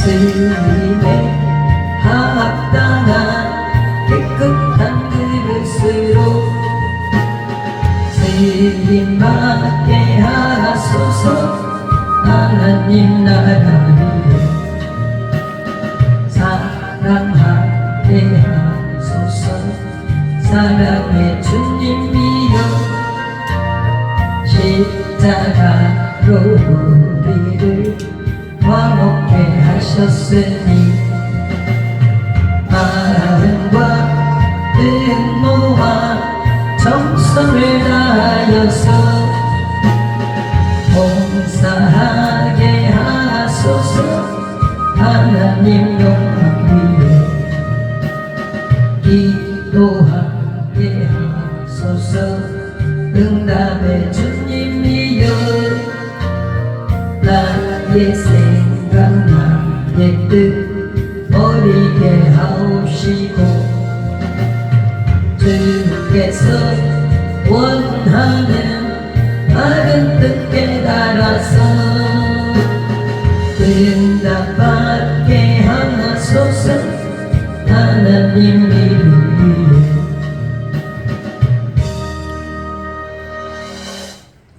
스님의 합당한 깨끗한 그릇으로 스님받게 하소서. 하나님 나라 위에 사랑하게 하소서. 사랑의 주님이여 십자가로 우리를 화목케 하셨으니 마음과 뜻 모아 정성을 다하여서 봉사하게 하소서. 하나님 영광 위에 기도하게 하소서. 응답의 주님이여 나의 생각 나의 뜻 버리게 하옵시고 주께서 원하는 바른 뜻 깨달아서 응답받게 하소서. 하나님 이름 위에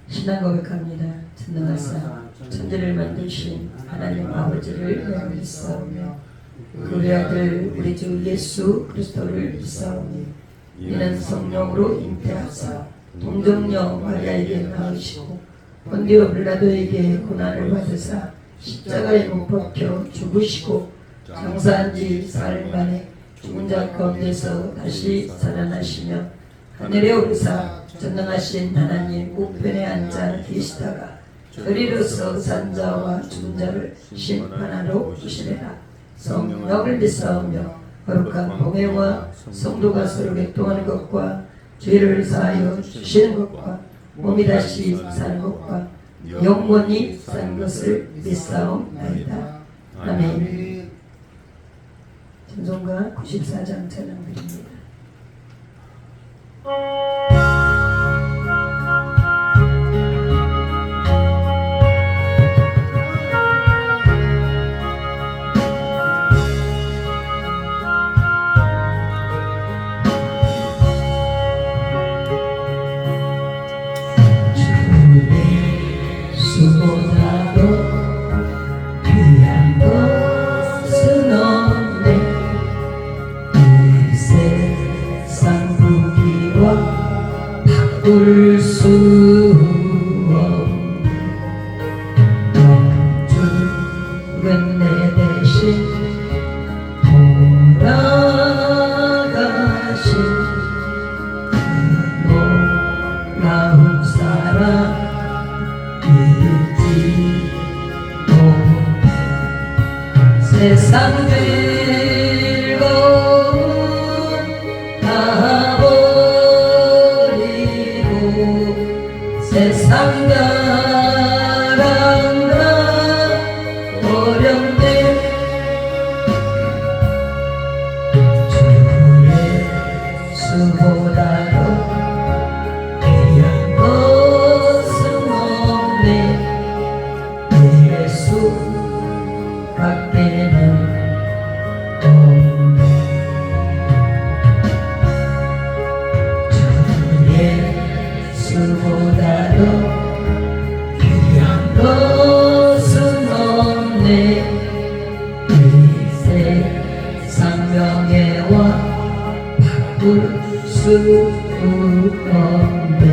신앙 고백합니다. 전능하사 천지를 만드신 하나님 아버지를 믿사오며 그 아들 우리 주 예수 그리스도를 믿사오니 이는 성령으로 잉태하사 동정녀 마리아에게 낳으시고 본디오 빌라도에게 고난을 받으사 십자가에 못 박혀 죽으시고 장사한 지 사흘 만에 죽은 자 가운데서 다시 살아나시며 하늘에 오르사 전능하신 하나님 우편에 앉아 계시다가 저리로서 산자와 죽은 자를 심판하러 오시리라. 성령을 믿사오며 거룩한 공회와 성도가 서로 교통하는 것과 죄를 사하여 주시는 것과 몸이 다시 사는 것과 영원히 사는 것을 믿사옵나이다. 아멘. 찬송가 94장 찬양드립니다. 수보다도 귀한 것은 없네. 이 세상 부귀와 바꿀 수 없네. 영주는 내 대신 돌아가신 그 놀라운 사랑 세상 즐거움 다 버리고 세상 가랑가 어렵네. 주의 수보다도 귀한 것은 없네. 예수 밖에는 없네. 주의 수보다도 귀한 것은 없네. 이 세상 명예와 바꿀 수 없네.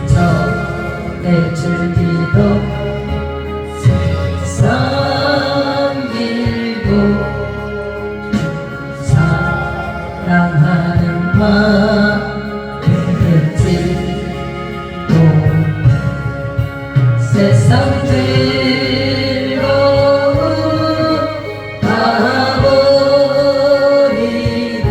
이전에 즐기던 세상 길고 사랑하는 마음이지 세상 즐거움 다 버리고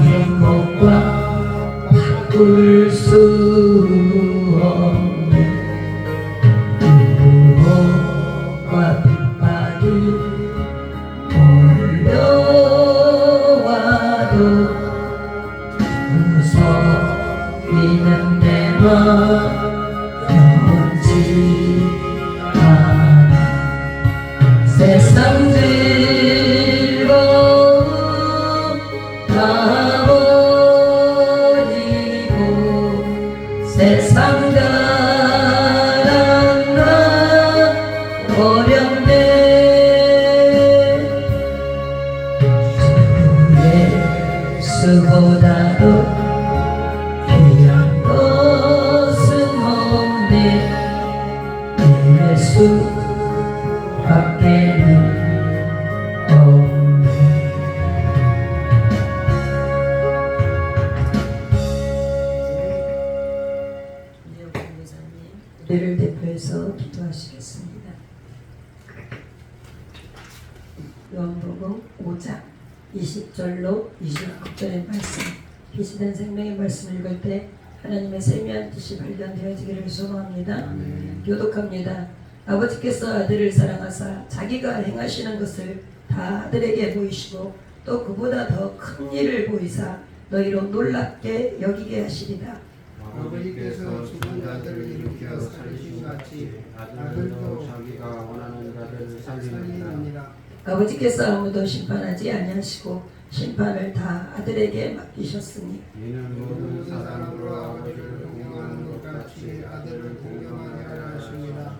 행복과 바꿀 수 없는 유혹과 핍박이 몰려와도 무서위는 내 맘 변치 않아. 세상 즐거움 다 버리고 세상 가랑나 어렵네. 주 예수보다도 귀한 것은 없네. 예수 밖에는 없네. 우리를 대표해서 기도하시겠습니다. 요한복음 5장 20절로 29절의 말씀, 계시된 생명의 말씀을 읽을 때 하나님의 세미한 뜻이 발견되어지기를 소망합니다. 교독합니다. 아버지께서 아들을 사랑하사 자기가 행하시는 것을 다 아들에게 보이시고 또 그보다 더 큰 일을 보이사 너희로 놀랍게 여기게 하시리라. 아버지께서 죽은 자들을 일으켜 살리신 같이 아들도 자기가 원하는 자들을 살리느니라. 아버지께서 아무도 심판하지 아니하시고 심판을 다 아들에게 맡기셨으니 이는 모든 사람으로 아버지를 공경하는 것 같이 아들을 공경하게 하려 하십니다.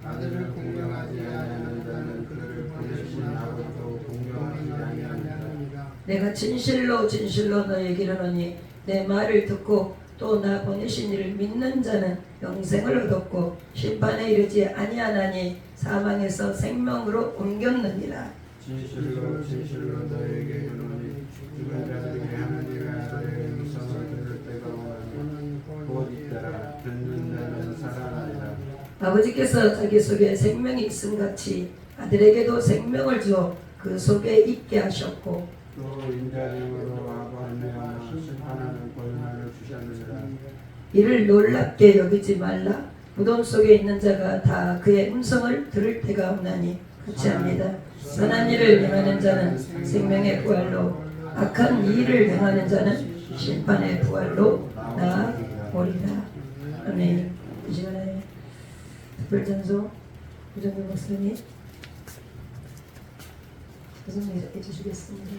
아들을 공경하지 아니하는 자는 그를 보내신 아버지도 공경하지 아니하느니라. 내가 진실로 진실로 너희에게 이르노니 내 말을 듣고 또 나 보내신 이를 믿는 자는 영생을 얻었고 심판에 이르지 아니하나니 사망에서 생명으로 옮겼느니라. 진실로 진실로 너희에게 이르노니 죽은 자들에게 하나님의 아들의 음성을 들을 때가 오나니 곧 이때라. 듣는 자는 살아나리라. 아버지께서 자기 속에 생명이 있음 같이 아들에게도 생명을 주어 그 속에 있게 하셨고 또 인자됨으로 아버지의 심판하는 권한을 주셨느니라. 이를 놀랍게 여기지 말라. 무덤 속에 있는 자가 다 그의 음성을 들을 때가 없나니 그렇지 합니다. 선한 일을 행하는 자는 생명의 부활로 악한 일을 행하는 자는 심판의 부활로 나아오리라. 아멘. 이 시간에 특별전소 구정규 목사님 구성해 주시겠습니다.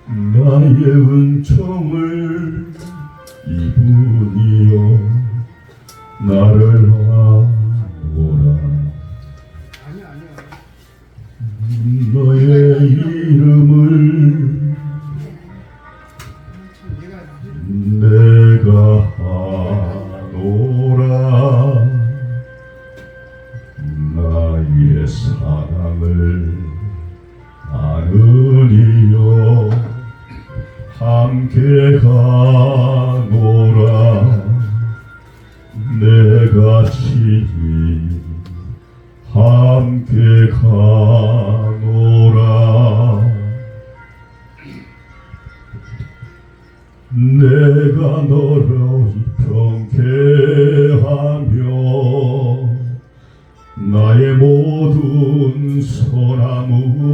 나의 은총을 이분이여 나를 아오라. 너의 이름을 내가 아노라. 나의 사랑을 아느니여 함께 가노라. 내가 친히 함께 가노라. 내가 너를 경계하며 나의 모든 선함으로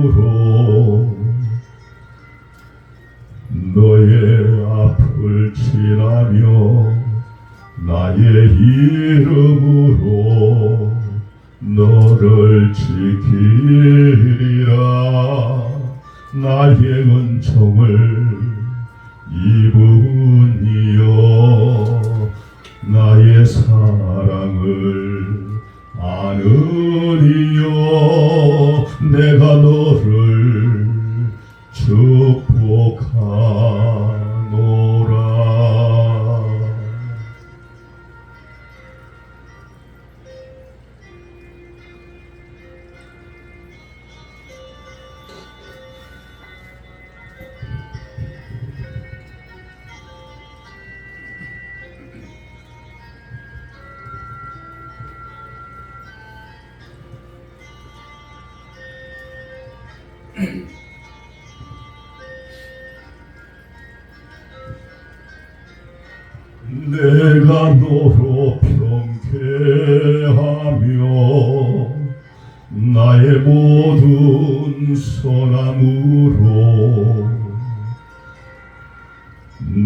너의 앞을 지나며 나의 이름으로 너를 지키리라. 나의 은총을 이분이여 나의 사랑을 아느니여 내가 너로 평쾌하며 나의 모든 선함으로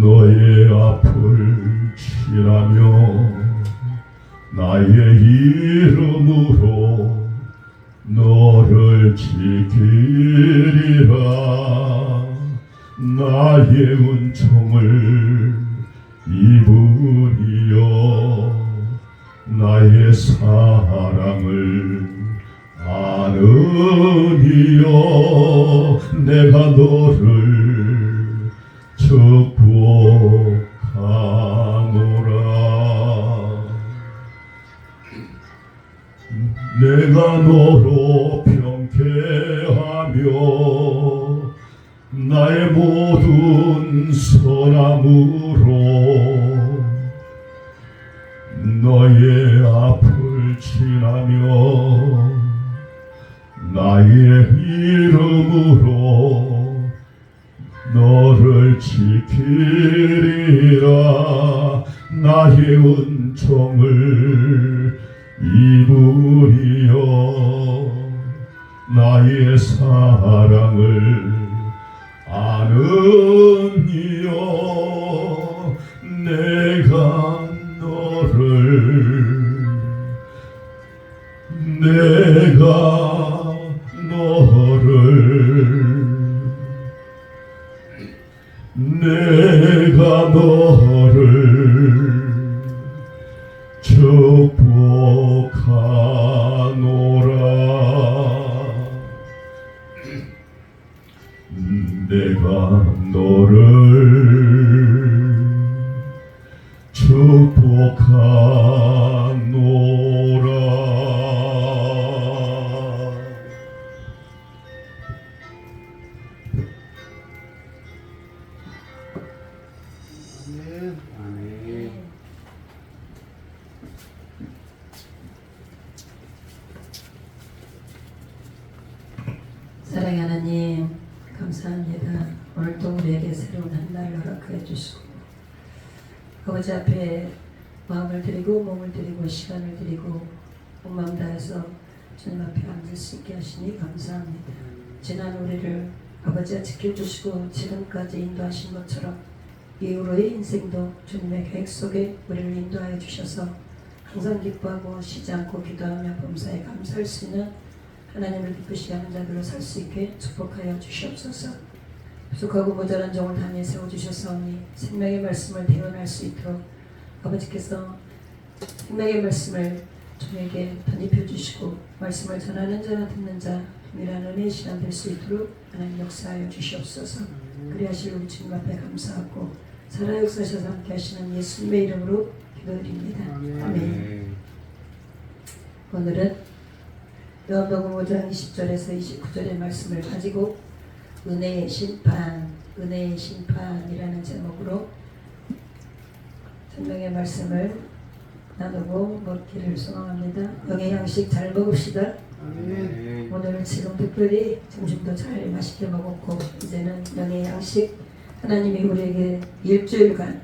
너의 앞을 치라며 나의 이름으로 너를 지키리라. 나의 은총을 입으리여 나의 사랑을 아느니여. 내가 너를 축복하노라. 내가 너로 평쾌하며 나의 모든 선함으로 너의 앞을 지나며 나의 이름으로 너를 지키리라. 나의 은총을 입으리여 나의 사랑을 아느니여. 내가 너를 축복하노라. 내가 너를 축복하노라. 아멘. 아멘. 사랑의 하나님 감사합니다. 오늘도 우리에게 새로운 한 날 허락해 주시고 아버지 앞에 마음을 드리고 몸을 드리고 시간을 드리고 온 마음 다해서 주님 앞에 앉을 수 있게 하시니 감사합니다. 지난 우리를 아버지가 지켜주시고 지금까지 인도하신 것처럼 이후로의 인생도 주님의 계획 속에 우리를 인도하여 주셔서 항상 기뻐하고 쉬지 않고 기도하며 범사에 감사할 수 있는 하나님을 기쁘시게 하는 자들로 살 수 있게 축복하여 주시옵소서. 부족하고 모자란 종을 단위에 세워주셨사오니 생명의 말씀을 대언할 수 있도록 아버지께서 생명의 말씀을 종에게 덧입혀 주시고 말씀을 전하는 자와 듣는 자 동일한 은혜의 시간 될 수 있도록 하나님 역사하여 주시옵소서. 그리하실 우리 주님 앞에 감사하고 살아 역사하셔서 함께 하시는 예수님의 이름으로 기도드립니다. 아멘. 오늘은 요한복음 5장 20절에서 29절의 말씀을 가지고 은혜의 심판이라는 제목으로 생명의 말씀을 나누고 먹기를 소망합니다. 영의 양식 잘 먹읍시다. 아멘. 오늘 지금 특별히 점심도 잘 맛있게 먹었고 이제는 영의 양식 하나님이 우리에게 일주일간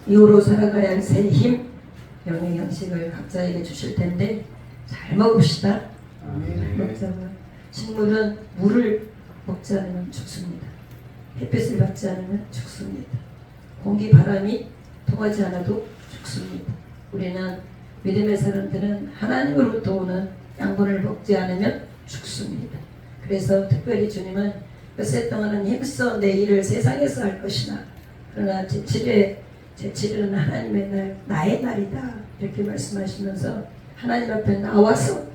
이후로 살아가야 할 새 힘 영의 양식을 각자에게 주실 텐데 잘 먹읍시다. 아멘. 먹자고요. 식물은 물을 먹지 않으면 죽습니다. 햇빛을 받지 않으면 죽습니다. 공기 바람이 통하지 않아도 죽습니다. 우리는 믿음의 사람들은 하나님으로부터 오는 양분을 먹지 않으면 죽습니다. 그래서 특별히 주님은 몇 세 동안은 힘써 내 일을 세상에서 할 것이나 그러나 제7일은 하나님의 날 나의 날이다 이렇게 말씀하시면서 하나님 앞에 나와서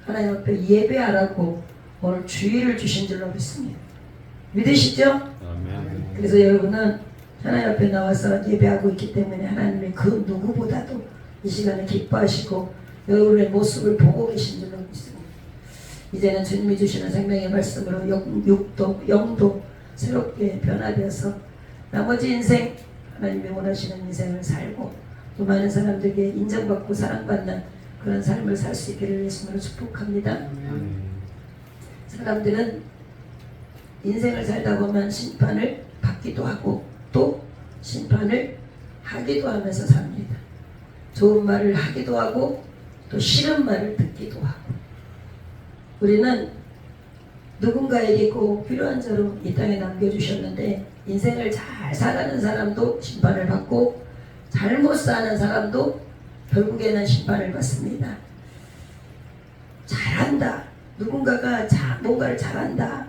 하나님 앞에 예배하라고 오늘 주의를 주신 줄로 믿습니다. 믿으시죠? 아멘. 그래서 여러분은 하나님 앞에 나와서 예배하고 있기 때문에 하나님의 그 누구보다도 이 시간에 기뻐하시고 여러분의 모습을 보고 계신 줄로 믿습니다. 이제는 주님이 주시는 생명의 말씀으로 육도 영도 새롭게 변화되어서 나머지 인생 하나님이 원하시는 인생을 살고 또 많은 사람들에게 인정받고 사랑받는 그런 삶을 살 수 있기를 예수님으로 축복합니다. 사람들은 인생을 살다 보면 심판을 받기도 하고 또 심판을 하기도 하면서 삽니다. 좋은 말을 하기도 하고 또 싫은 말을 듣기도 하고 우리는 누군가에게 꼭 필요한 자로 이 땅에 남겨주셨는데 인생을 잘 살아가는 사람도 심판을 받고 잘못 사는 사람도 결국에는 심판을 받습니다. 잘한다. 누군가가 뭔가를 잘한다.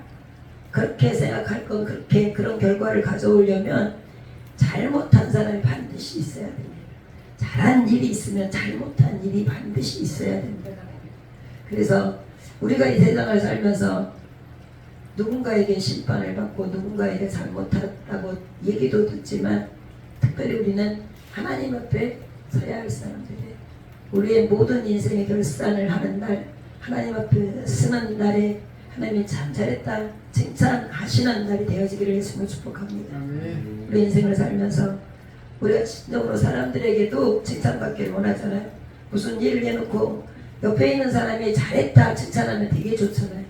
그렇게 생각할 건 그렇게 그런 결과를 가져오려면 잘못한 사람이 반드시 있어야 됩니다. 잘한 일이 있으면 잘못한 일이 반드시 있어야 됩니다. 그래서 우리가 이 세상을 살면서 누군가에게 심판을 받고 누군가에게 잘못했다고 얘기도 듣지만 특별히 우리는 하나님 앞에 서야 할 사람들이에요. 우리의 모든 인생의 결산을 하는 날 하나님 앞에 쓰는 날에 하나님이 참 잘했다 칭찬하시는 날이 되어지기를 예수님을 축복합니다. 아멘. 우리 인생을 살면서 우리가 진정으로 사람들에게도 칭찬받기를 원하잖아요. 무슨 일을 해놓고 옆에 있는 사람이 잘했다 칭찬하면 되게 좋잖아요.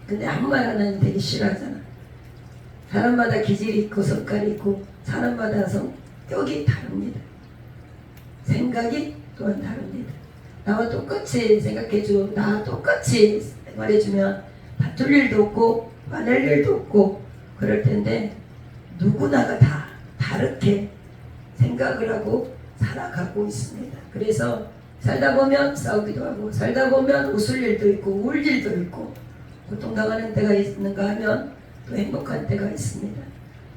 근데 아무 말 안 하면 되게 싫어하잖아. 사람마다 기질이 있고 성깔이 있고 사람마다 성격이 다릅니다. 생각이 또한 다릅니다. 나와 똑같이 생각해주고 나 똑같이 말해주면 다툴 일도 없고 화낼 일도 없고 그럴 텐데 누구나가 다 다르게 생각을 하고 살아가고 있습니다. 그래서 살다 보면 싸우기도 하고 살다 보면 웃을 일도 있고 울 일도 있고 고통당하는 때가 있는가 하면 또 행복한 때가 있습니다.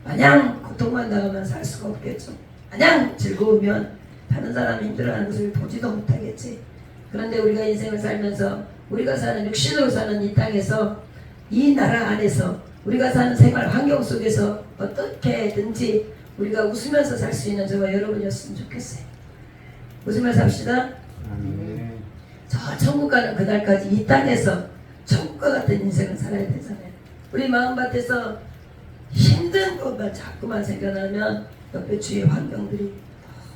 마냥 고통만 당하면 살 수가 없겠죠. 마냥 즐거우면 다른 사람이 힘들어하는 것을 보지도 못하겠지. 그런데 우리가 인생을 살면서 우리가 사는 육신으로 사는 이 땅에서 이 나라 안에서 우리가 사는 생활 환경 속에서 어떻게든지 우리가 웃으면서 살 수 있는 저와 여러분이었으면 좋겠어요. 웃으면서 삽시다. 아멘. 저 천국 가는 그날까지 이 땅에서 천국과 같은 인생을 살아야 되잖아요. 우리 마음밭에서 힘든 것만 자꾸만 생각나면 옆에 주위의 환경들이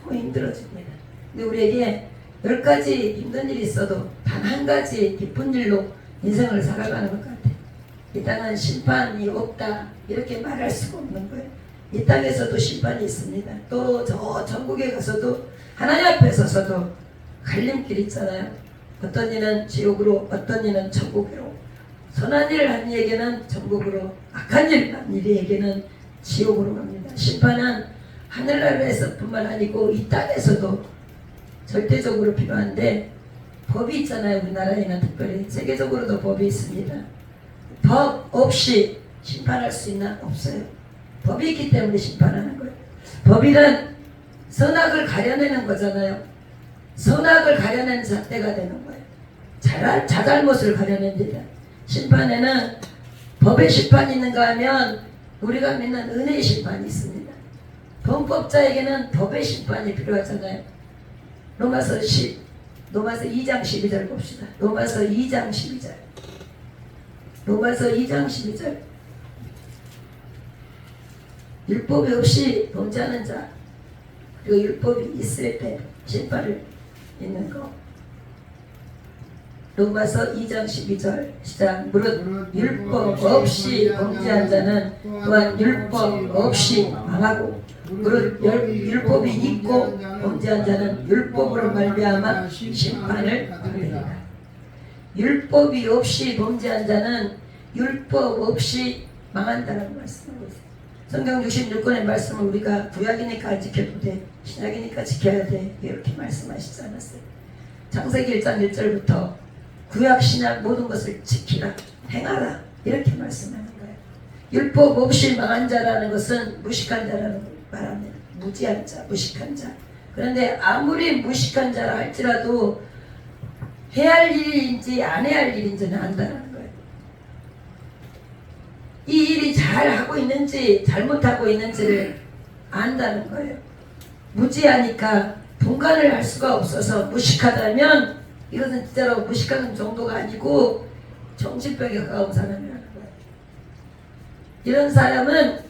너무 힘들어집니다. 근데 우리에게 10가지 힘든 일이 있어도 단 한 가지 기쁜 일로 인생을 살아가는 것 같아요. 이 땅은 심판이 없다 이렇게 말할 수가 없는 거예요. 이 땅에서도 심판이 있습니다. 또 저 천국에 가서도 하나님 앞에 서서도 갈림길이 있잖아요. 어떤 이는 지옥으로 어떤 이는 천국으로 선한 일을 한 이에게는 천국으로 악한 일을 한 이에게는 지옥으로 갑니다. 심판은 하늘나라에서뿐만 아니고 이 땅에서도 절대적으로 필요한데 법이 있잖아요. 우리나라에는 특별히 세계적으로도 법이 있습니다. 법 없이 심판할 수 있나? 없어요. 법이 있기 때문에 심판하는 거예요. 법이란 선악을 가려내는 거잖아요. 선악을 가려내는 잣대가 되는 거예요. 자잘못을 가려냅니다. 심판에는 법의 심판이 있는가 하면 우리가 믿는 은혜의 심판이 있습니다. 범법자에게는 법의 심판이 필요하잖아요. 로마서 2장 12절 봅시다. 로마서 2장 12절. 로마서 2장 12절. 율법이 없이 범죄하는 자 그리고 율법이 있을 때 심판을 있는 거. 로마서 2장 12절 시작. 무릇 율법 없이 범죄한 자는 또한 율법 없이 망하고 무릇 율법이 있고 범죄한 자는 율법으로 말미암아 심판을 받으리라. 율법이 없이 범죄한 자는 율법 없이 망한다는 말씀을 보세요. 성경 66권의 말씀을 우리가 구약이니까 지켜도 돼, 신약이니까 지켜야 돼 이렇게 말씀하시지 않았어요. 창세기 1장 1절부터 구약 신약 모든 것을 지키라 행하라 이렇게 말씀하는 거예요. 율법 없이 망한 자라는 것은 무식한 자라는 걸 말합니다. 무지한 자, 무식한 자. 그런데 아무리 무식한 자라 할지라도 해야 할 일인지 안 해야 할 일인지는 안다는 거예요. 이 일이 잘하고 있는지 잘못하고 있는지를 안다는 거예요. 무지하니까 분간을 할 수가 없어서 무식하다면 이것은 진짜로 무식한 정도가 아니고 정신병에 가까운 사람이라는 거예요. 이런 사람은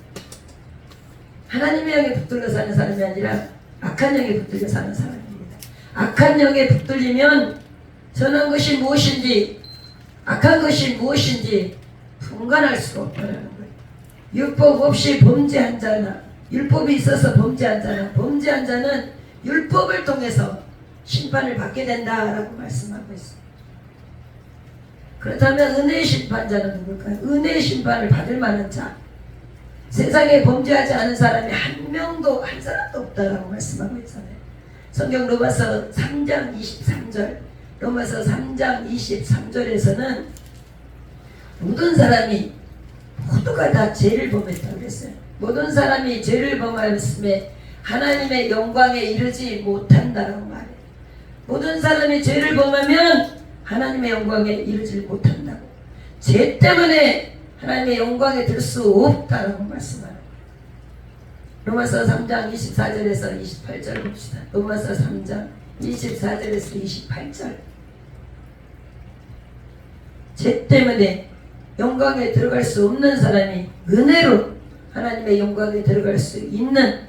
하나님의 영에 붙들려 사는 사람이 아니라 악한 영에 붙들려 사는 사람입니다. 악한 영에 붙들리면 선한 것이 무엇인지 악한 것이 무엇인지 분간할 수가 없다는 거예요. 율법 없이 범죄한 자나 율법이 있어서 범죄한 자나 범죄한 자는 율법을 통해서 심판을 받게 된다라고 말씀하고 있습니다. 그렇다면 은혜의 심판자는 누굴까요? 은혜의 심판을 받을 만한 자, 세상에 범죄하지 않은 사람이 한 사람도 없다라고 말씀하고 있잖아요. 성경 로마서 3장 23절, 로마서 3장 23절에서는 모든 사람이 모두가 다 죄를 범했다고 그랬어요. 모든 사람이 죄를 범하였음에 하나님의 영광에 이르지 못한다라고 말해요. 모든 사람이 죄를 범하면 하나님의 영광에 이르지 못한다고. 죄 때문에 하나님의 영광에 들 수 없다라고 말씀하는 로마서 3장 24절에서 28절 봅시다. 로마서 3장 24절에서 28절. 죄 때문에 영광에 들어갈 수 없는 사람이 은혜로 하나님의 영광에 들어갈 수 있는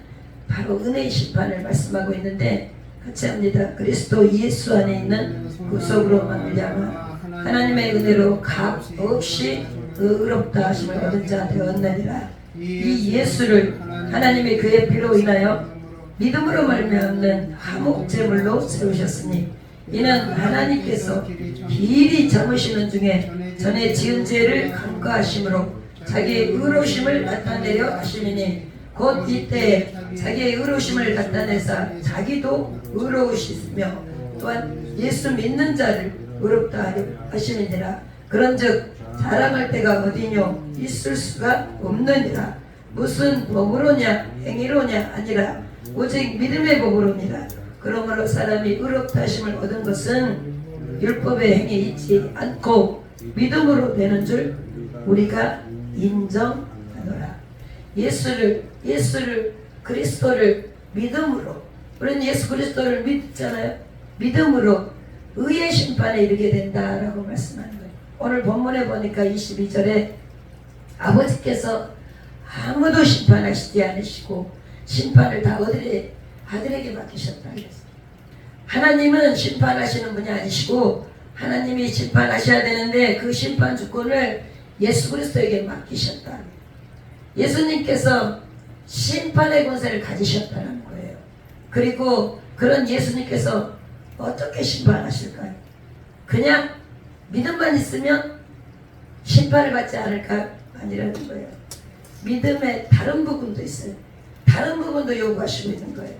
바로 은혜의 심판을 말씀하고 있는데, 같이 합니다. 그리스도 예수 안에 있는 구속으로 말미암아 하나님의 은혜로 값 없이 의롭다 하심을 얻은 자 되었느니라. 이 예수를 하나님의 그의 피로 인하여 믿음으로 말미암는 화목 제물로 세우셨으니 이는 하나님께서 길이 저으시는 중에 전에 지은 죄를 간과하심으로 자기의 의로우심을 나타내려 하시니 곧 이때 자기의 의로우심을 나타내사 자기도 의로우시며 또한 예수 믿는 자를 의롭다 하려 하시느니라. 그런즉 자랑할 때가 어디뇨 있을 수가 없느니라. 무슨 법으로냐 행위로냐 아니라 오직 믿음의 법으로니라. 그러므로 사람이 의롭다 하심을 얻은 것은 율법의 행위 있지 않고 믿음으로 되는 줄 우리가 인정하노라. 예수를 그리스도를 믿음으로, 우리는 예수 그리스도를 믿잖아요. 믿음으로 의의 심판에 이르게 된다라고 말씀하는 거예요. 오늘 본문에 보니까 22절에 아버지께서 아무도 심판하시지 않으시고 심판을 다 아들에게 맡기셨다 그랬어요. 하나님은 심판하시는 분이 아니시고 하나님이 심판하셔야 되는데 그 심판 주권을 예수 그리스도에게 맡기셨다. 예수님께서 심판의 권세를 가지셨다는 거예요. 그리고 그런 예수님께서 어떻게 심판하실까요? 그냥 믿음만 있으면 심판을 받지 않을까? 아니라는 거예요. 믿음의 다른 부분도 있어요. 다른 부분도 요구하시고 있는 거예요.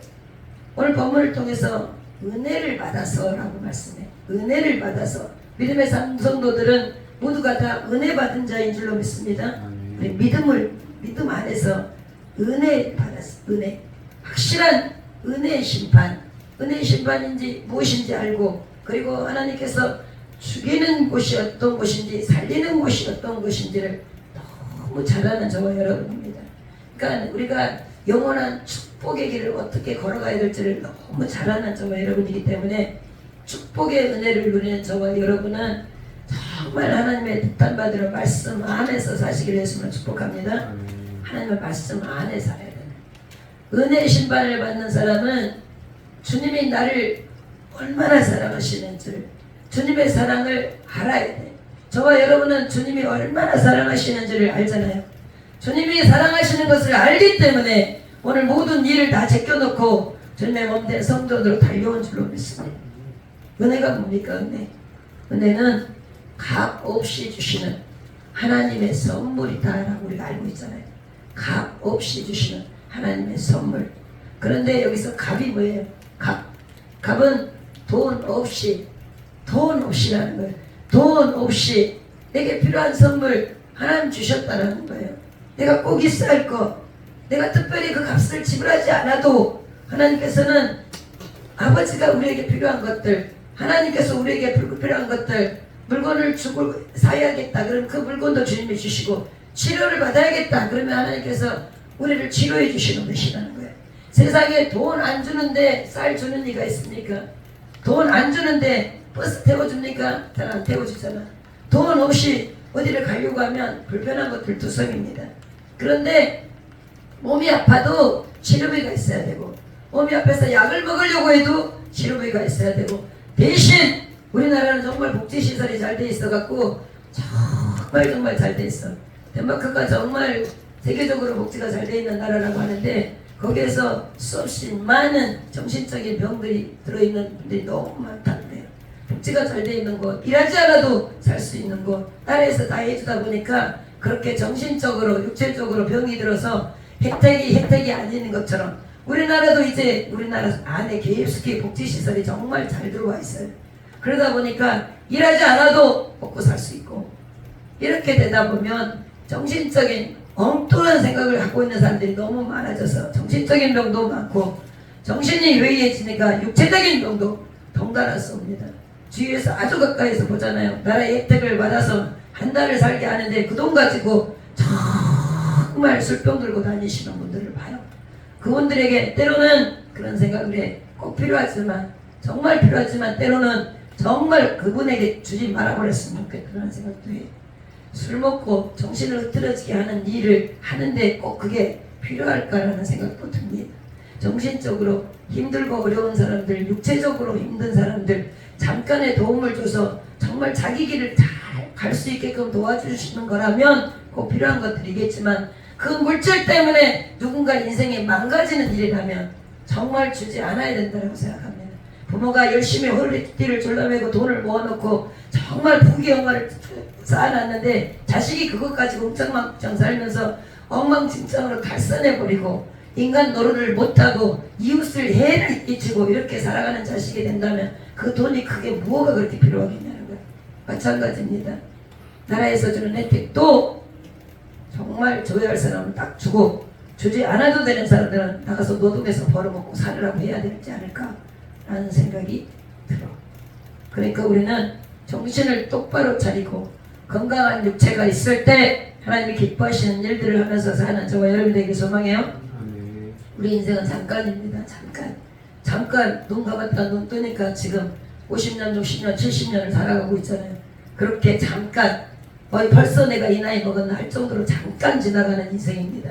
오늘 본문을 통해서 은혜를 받아서라고 말씀해요. 은혜를 받아서. 믿음의 성도들은 모두가 다 은혜 받은 자인 줄로 믿습니다. 우리 믿음 안에서 은혜 받았어. 은혜. 확실한 은혜의 심판. 은혜의 심판인지 무엇인지 알고, 그리고 하나님께서 죽이는 곳이 어떤 곳인지 살리는 곳이 어떤 곳인지를 너무 잘 아는 저와 여러분입니다. 그러니까 우리가 영원한 축복의 길을 어떻게 걸어가야 될지를 너무 잘 아는 저와 여러분이기 때문에 축복의 은혜를 누리는 저와 여러분은 정말 하나님의 뜻단받으러 말씀 안에서 사시기를 예수님을 축복합니다. 하나님의 말씀 안에 살아야 되는, 은혜의 심판을 받는 사람은 주님이 나를 얼마나 사랑하시는지를, 주님의 사랑을 알아야 돼. 저와 여러분은 주님이 얼마나 사랑하시는지를 알잖아요. 주님이 사랑하시는 것을 알기 때문에 오늘 모든 일을 다 제껴놓고 주님의 몸된 성도들로 달려온 줄로 믿습니다. 은혜가 뭡니까? 은혜는 값 없이 주시는 하나님의 선물이다라고 우리가 알고 있잖아요. 값 없이 주시는 하나님의 선물. 그런데 여기서 값이 뭐예요? 값은 돈 없이라는 거예요. 돈 없이 내게 필요한 선물 하나님 주셨다는 거예요. 내가 꼭 있어야 할 것, 내가 특별히 그 값을 지불하지 않아도 하나님께서는 아버지가 우리에게 필요한 것들, 하나님께서 우리에게 필요한 것들, 물건을 주고 사야겠다 그러면 그 물건도 주님이 주시고, 치료를 받아야겠다 그러면 하나님께서 우리를 치료해 주시는 것이라는 거예요. 세상에 돈 안 주는데 쌀 주는 이가 있습니까? 돈 안 주는데 버스 태워줍니까? 잘 안 태워주잖아. 돈 없이 어디를 가려고 하면 불편한 것들 투성입니다. 그런데 몸이 아파도 치료비가 있어야 되고, 몸이 아파서 약을 먹으려고 해도 치료비가 있어야 되고, 대신 우리나라는 정말 복지시설이 잘 돼 있어갖고 정말 잘 돼 있어. 덴마크가 정말 세계적으로 복지가 잘 돼 있는 나라라고 하는데 거기에서 수없이 많은 정신적인 병들이 들어있는 분들이 너무 많다는데요. 복지가 잘 돼 있는 곳, 일하지 않아도 살 수 있는 곳, 나라에서 다 해주다 보니까 그렇게 정신적으로 육체적으로 병이 들어서 혜택이 아닌 것처럼 우리나라도 이제 우리나라 안에 깊숙이 복지시설이 정말 잘 들어와 있어요. 그러다 보니까 일하지 않아도 먹고 살 수 있고 이렇게 되다 보면 정신적인 엉뚱한 생각을 갖고 있는 사람들이 너무 많아져서 정신적인 병도 많고 정신이 외해지니까 육체적인 병도 덩달아 쏩니다. 주위에서 아주 가까이서 보잖아요. 나라의 혜택을 받아서 한 달을 살게 하는데 그 돈 가지고 정말 술병 들고 다니시는 분들을 봐요. 그분들에게 때로는 그런 생각을 해. 꼭 필요하지만 정말 필요하지만 때로는 정말 그분에게 주지 말아버렸으면 좋겠다 그런 생각도 해. 술 먹고 정신을 흐트러지게 하는 일을 하는데 꼭 그게 필요할까라는 생각도 듭니다. 정신적으로 힘들고 어려운 사람들, 육체적으로 힘든 사람들 잠깐의 도움을 줘서 정말 자기 길을 잘 갈 수 있게끔 도와주시는 거라면 꼭 필요한 것들이겠지만 그 물질 때문에 누군가 인생이 망가지는 일이라면 정말 주지 않아야 된다고 생각합니다. 부모가 열심히 허리띠를 졸라매고 돈을 모아놓고 정말 부귀영화를 쌓아놨는데 자식이 그것 가지고 웅장망장 살면서 엉망진창으로 달선해버리고 인간 노릇을 못하고 이웃을 해를 끼치고 이렇게 살아가는 자식이 된다면 그 돈이 크게 무엇가 그렇게 필요하겠냐는 거예요. 마찬가지입니다. 나라에서 주는 혜택도 정말 줘야 할 사람은 딱 주고 주지 않아도 되는 사람들은 나가서 노동해서 벌어먹고 살으라고 해야 되지 않을까 라는 생각이 들어. 그러니까 우리는 정신을 똑바로 차리고 건강한 육체가 있을 때 하나님이 기뻐하시는 일들을 하면서 사는 저와 여러분들에게 소망해요. 우리 인생은 잠깐입니다. 잠깐 눈 감았다 눈 뜨니까 지금 50년, 60년, 70년을 살아가고 있잖아요. 그렇게 잠깐 벌써 내가 이 나이 먹었나 할 정도로 잠깐 지나가는 인생입니다.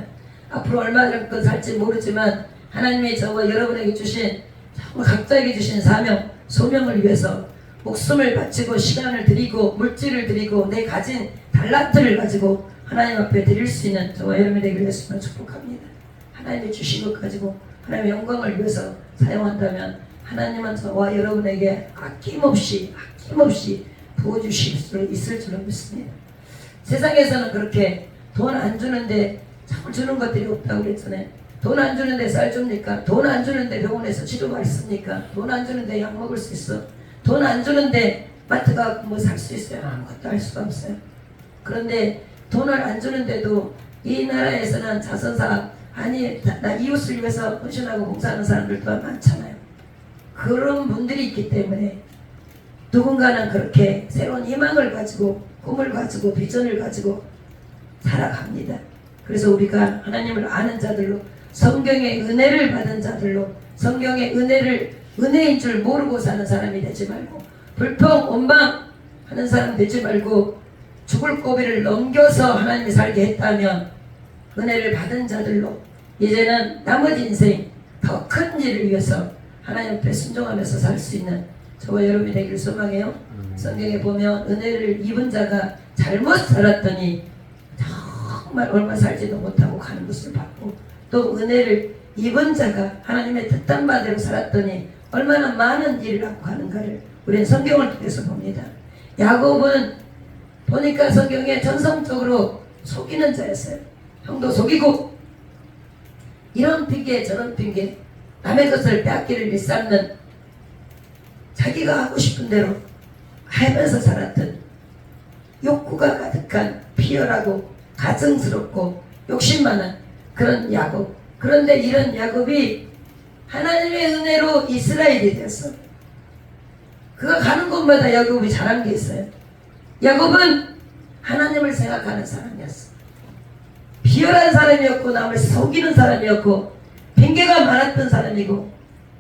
앞으로 얼마나 살지 모르지만 하나님이 저와 여러분에게 주신 정말 각자에게 주신 사명, 소명을 위해서 목숨을 바치고 시간을 드리고 물질을 드리고 내 가진 달란트를 가지고 하나님 앞에 드릴 수 있는 저와 여러분이 되기를 했으면 축복합니다. 하나님이 주신 것 가지고 하나님의 영광을 위해서 사용한다면 하나님은 저와 여러분에게 아낌없이 부어주실 수 있을 줄로 믿습니다. 세상에서는 그렇게 돈 안 주는데 참 주는 것들이 없다고 그랬잖아요. 돈 안 주는데 쌀 줍니까? 돈 안 주는데 병원에서 치료 받습니까? 돈 안 주는데 약 먹을 수 있어? 돈 안 주는데 마트 가서 뭐 살 수 있어요? 아무것도 할 수가 없어요. 그런데 돈을 안 주는데도 이 나라에서는 자선사업 아니 나 이웃을 위해서 헌신하고 봉사하는 사람들도 많잖아요. 그런 분들이 있기 때문에 누군가는 그렇게 새로운 희망을 가지고 꿈을 가지고 비전을 가지고 살아갑니다. 그래서 우리가 하나님을 아는 자들로 성경의 은혜를 받은 자들로 성경의 은혜인 줄 모르고 사는 사람이 되지 말고 불평 원망하는 사람 되지 말고 죽을 고비를 넘겨서 하나님이 살게 했다면 은혜를 받은 자들로 이제는 나머지 인생 더 큰 일을 위해서 하나님 앞에 순종하면서 살 수 있는 저와 여러분이 되기를 소망해요. 성경에 보면 은혜를 입은 자가 잘못 살았더니 정말 얼마 살지도 못하고 가는 것을 봤고 또 은혜를 입은 자가 하나님의 뜻한 바대로 살았더니 얼마나 많은 일을 하고 가는가를 우리는 성경을 통해서 봅니다. 야곱은 보니까 성경에 전성적으로 속이는 자였어요. 형도 속이고 이런 핑계 저런 핑계 남의 것을 빼앗기를 일삼는 자기가 하고 싶은 대로 하면서 살았던 욕구가 가득한 피열하고 가증스럽고 욕심 많은 그런 야곱. 그런데 이런 야곱이 하나님의 은혜로 이스라엘이 됐어. 그가 가는 곳마다 야곱이 잘한 게 있어요. 야곱은 하나님을 생각하는 사람이었어. 비열한 사람이었고 남을 속이는 사람이었고 핑계가 많았던 사람이고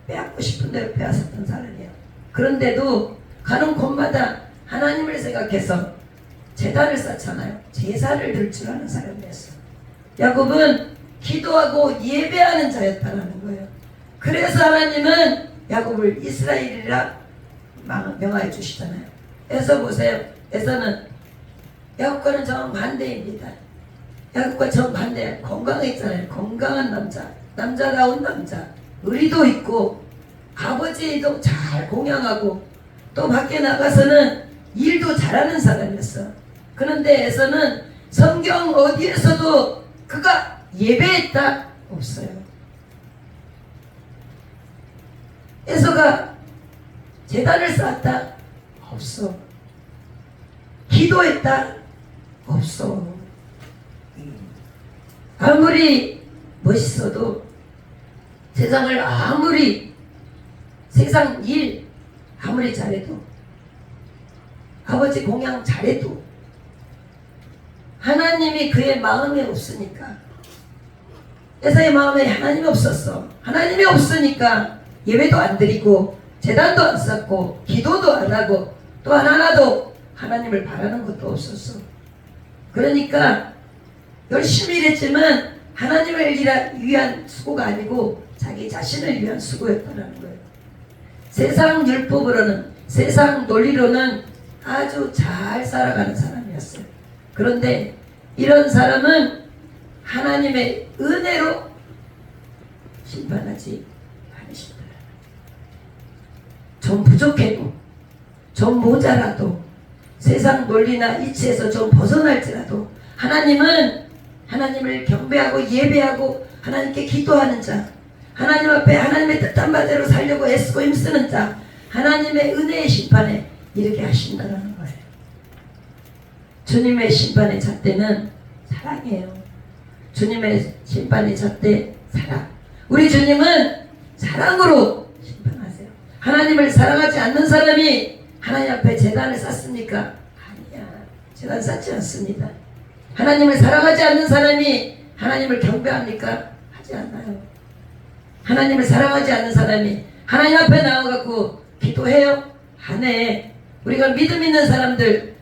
빼앗고 싶은 대로 빼앗았던 사람이야. 그런데도 가는 곳마다 하나님을 생각해서 제단을 쌓잖아요. 제사를 드릴 줄 아는 사람이었어. 야곱은 기도하고 예배하는 자였다는 거예요. 그래서 하나님은 야곱을 이스라엘이라 명하여 주시잖아요. 에서 보세요. 에서는 야곱과는 정반대입니다. 야곱과 정반대 건강했잖아요. 건강한 남자, 남자다운 남자, 의리도 있고 아버지도 잘 공양하고 또 밖에 나가서는 일도 잘하는 사람이었어. 그런데 에서는 성경 어디에서도 그가 예배했다 없어요. 에서가 제단을 쌓았다 없어. 기도했다 없어. 아무리 멋있어도 세상을 아무리 세상 일 아무리 잘해도 아버지 공양 잘해도 하나님이 그의 마음에 없으니까 에서의 마음에 하나님이 없었어. 하나님이 없으니까 예배도 안 드리고 제단도 안 쌓고 기도도 안 하고 또 하나도 하나님을 바라는 것도 없었어. 그러니까 열심히 일했지만 하나님을 위한 수고가 아니고 자기 자신을 위한 수고였다는 거예요. 세상 율법으로는 세상 논리로는 아주 잘 살아가는 사람이었어요. 그런데 이런 사람은 하나님의 은혜로 심판하지 않으신다. 좀 부족해도 좀 모자라도 세상 논리나 이치에서 좀 벗어날지라도 하나님은 하나님을 경배하고 예배하고 하나님께 기도하는 자, 하나님 앞에 하나님의 뜻한 바대로 살려고 애쓰고 힘쓰는 자, 하나님의 은혜의 심판에 이르게 하신다는 거예요. 주님의 심판의 잣대는 사랑이에요. 주님의 심판의 잣대 사랑. 우리 주님은 사랑으로 심판하세요. 하나님을 사랑하지 않는 사람이 하나님 앞에 제단을 쌓습니까? 아니야. 제단 쌓지 않습니다. 하나님을 사랑하지 않는 사람이 하나님을 경배합니까? 하지 않아요. 하나님을 사랑하지 않는 사람이 하나님 앞에 나와갖고 기도해요? 안 해. 우리가 믿음 있는 사람들,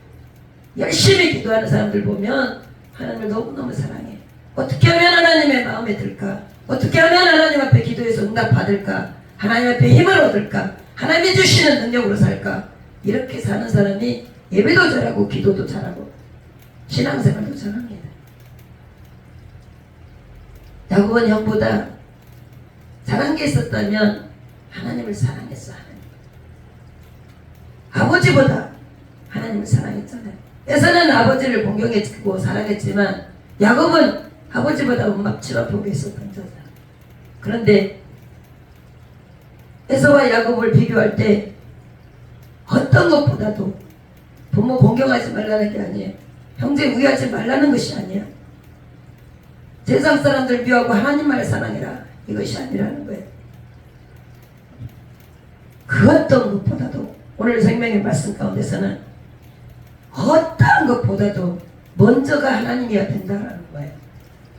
열심히 기도하는 사람들 보면 하나님을 너무너무 사랑해. 어떻게 하면 하나님의 마음에 들까? 어떻게 하면 하나님 앞에 기도해서 응답 받을까? 하나님 앞에 힘을 얻을까? 하나님이 주시는 능력으로 살까? 이렇게 사는 사람이 예배도 잘하고 기도도 잘하고 신앙생활도 잘합니다. 야곱은 형보다 잘한 게 있었다면 하나님을 사랑했어. 아버지보다 하나님을 사랑했잖아요. 에서는 아버지를 공경했고 사랑했지만 야곱은 아버지보다 음막치마 보고 있었던 자잖아. 그런데 에서와 야곱을 비교할 때 어떤 것보다도 부모 공경하지 말라는 게 아니에요. 형제 우애하지 말라는 것이 아니야. 세상 사람들 미워하고 하나님만을 사랑해라. 이것이 아니라는 거예요. 그 어떤 것보다도 오늘 생명의 말씀 가운데서는 어떠한 것보다도 먼저가 하나님이어야 된다는 거예요.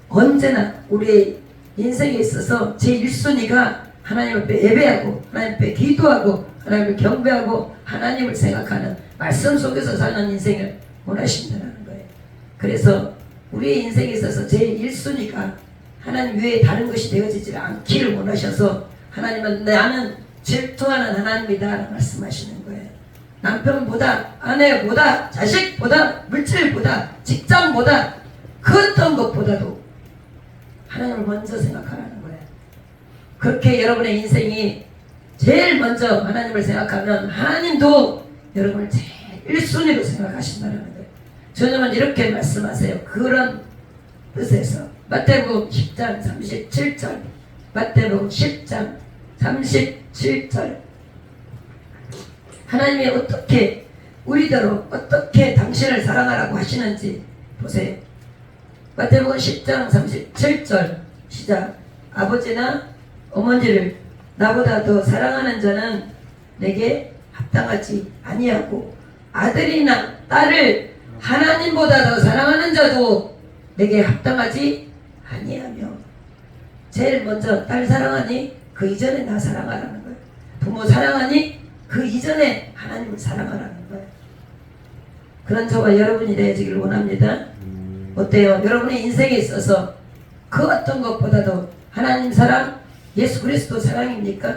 언제나 우리의 인생에 있어서 제1순위가 하나님 앞에 예배하고 하나님 앞에 기도하고 하나님을 경배하고 하나님을 생각하는 말씀 속에서 사는 인생을 원하신다는 거예요. 그래서 우리의 인생에 있어서 제1순위가 하나님 외에 다른 것이 되어지지 않기를 원하셔서 하나님은 나는 질투하는 하나님이다 말씀하시는 거예요. 남편보다 아내보다 자식보다 물질보다 직장보다 그 어떤 것보다도 하나님을 먼저 생각하라는 거예요. 그렇게 여러분의 인생이 제일 먼저 하나님을 생각하면 하나님도 여러분을 제일 1순위로 생각하신다는 거예요. 주님은 이렇게 말씀하세요. 그런 뜻에서 마태복음 10장 37절 마태복음 10장 37절 하나님이 어떻게 우리대로 어떻게 당신을 사랑하라고 하시는지 보세요. 마태복음 10장 37절 시작. 아버지나 어머니를 나보다 더 사랑하는 자는 내게 합당하지 아니하고 아들이나 딸을 하나님보다 더 사랑하는 자도 내게 합당하지 아니하며. 제일 먼저 딸 사랑하니 그 이전에 나 사랑하라는 거예요. 부모 사랑하니 그 이전에 하나님을 사랑하라는 거예요. 그런 저와 여러분이 되어지기를 원합니다. 어때요? 여러분의 인생에 있어서 그 어떤 것보다도 하나님 사랑, 예수 그리스도 사랑입니까?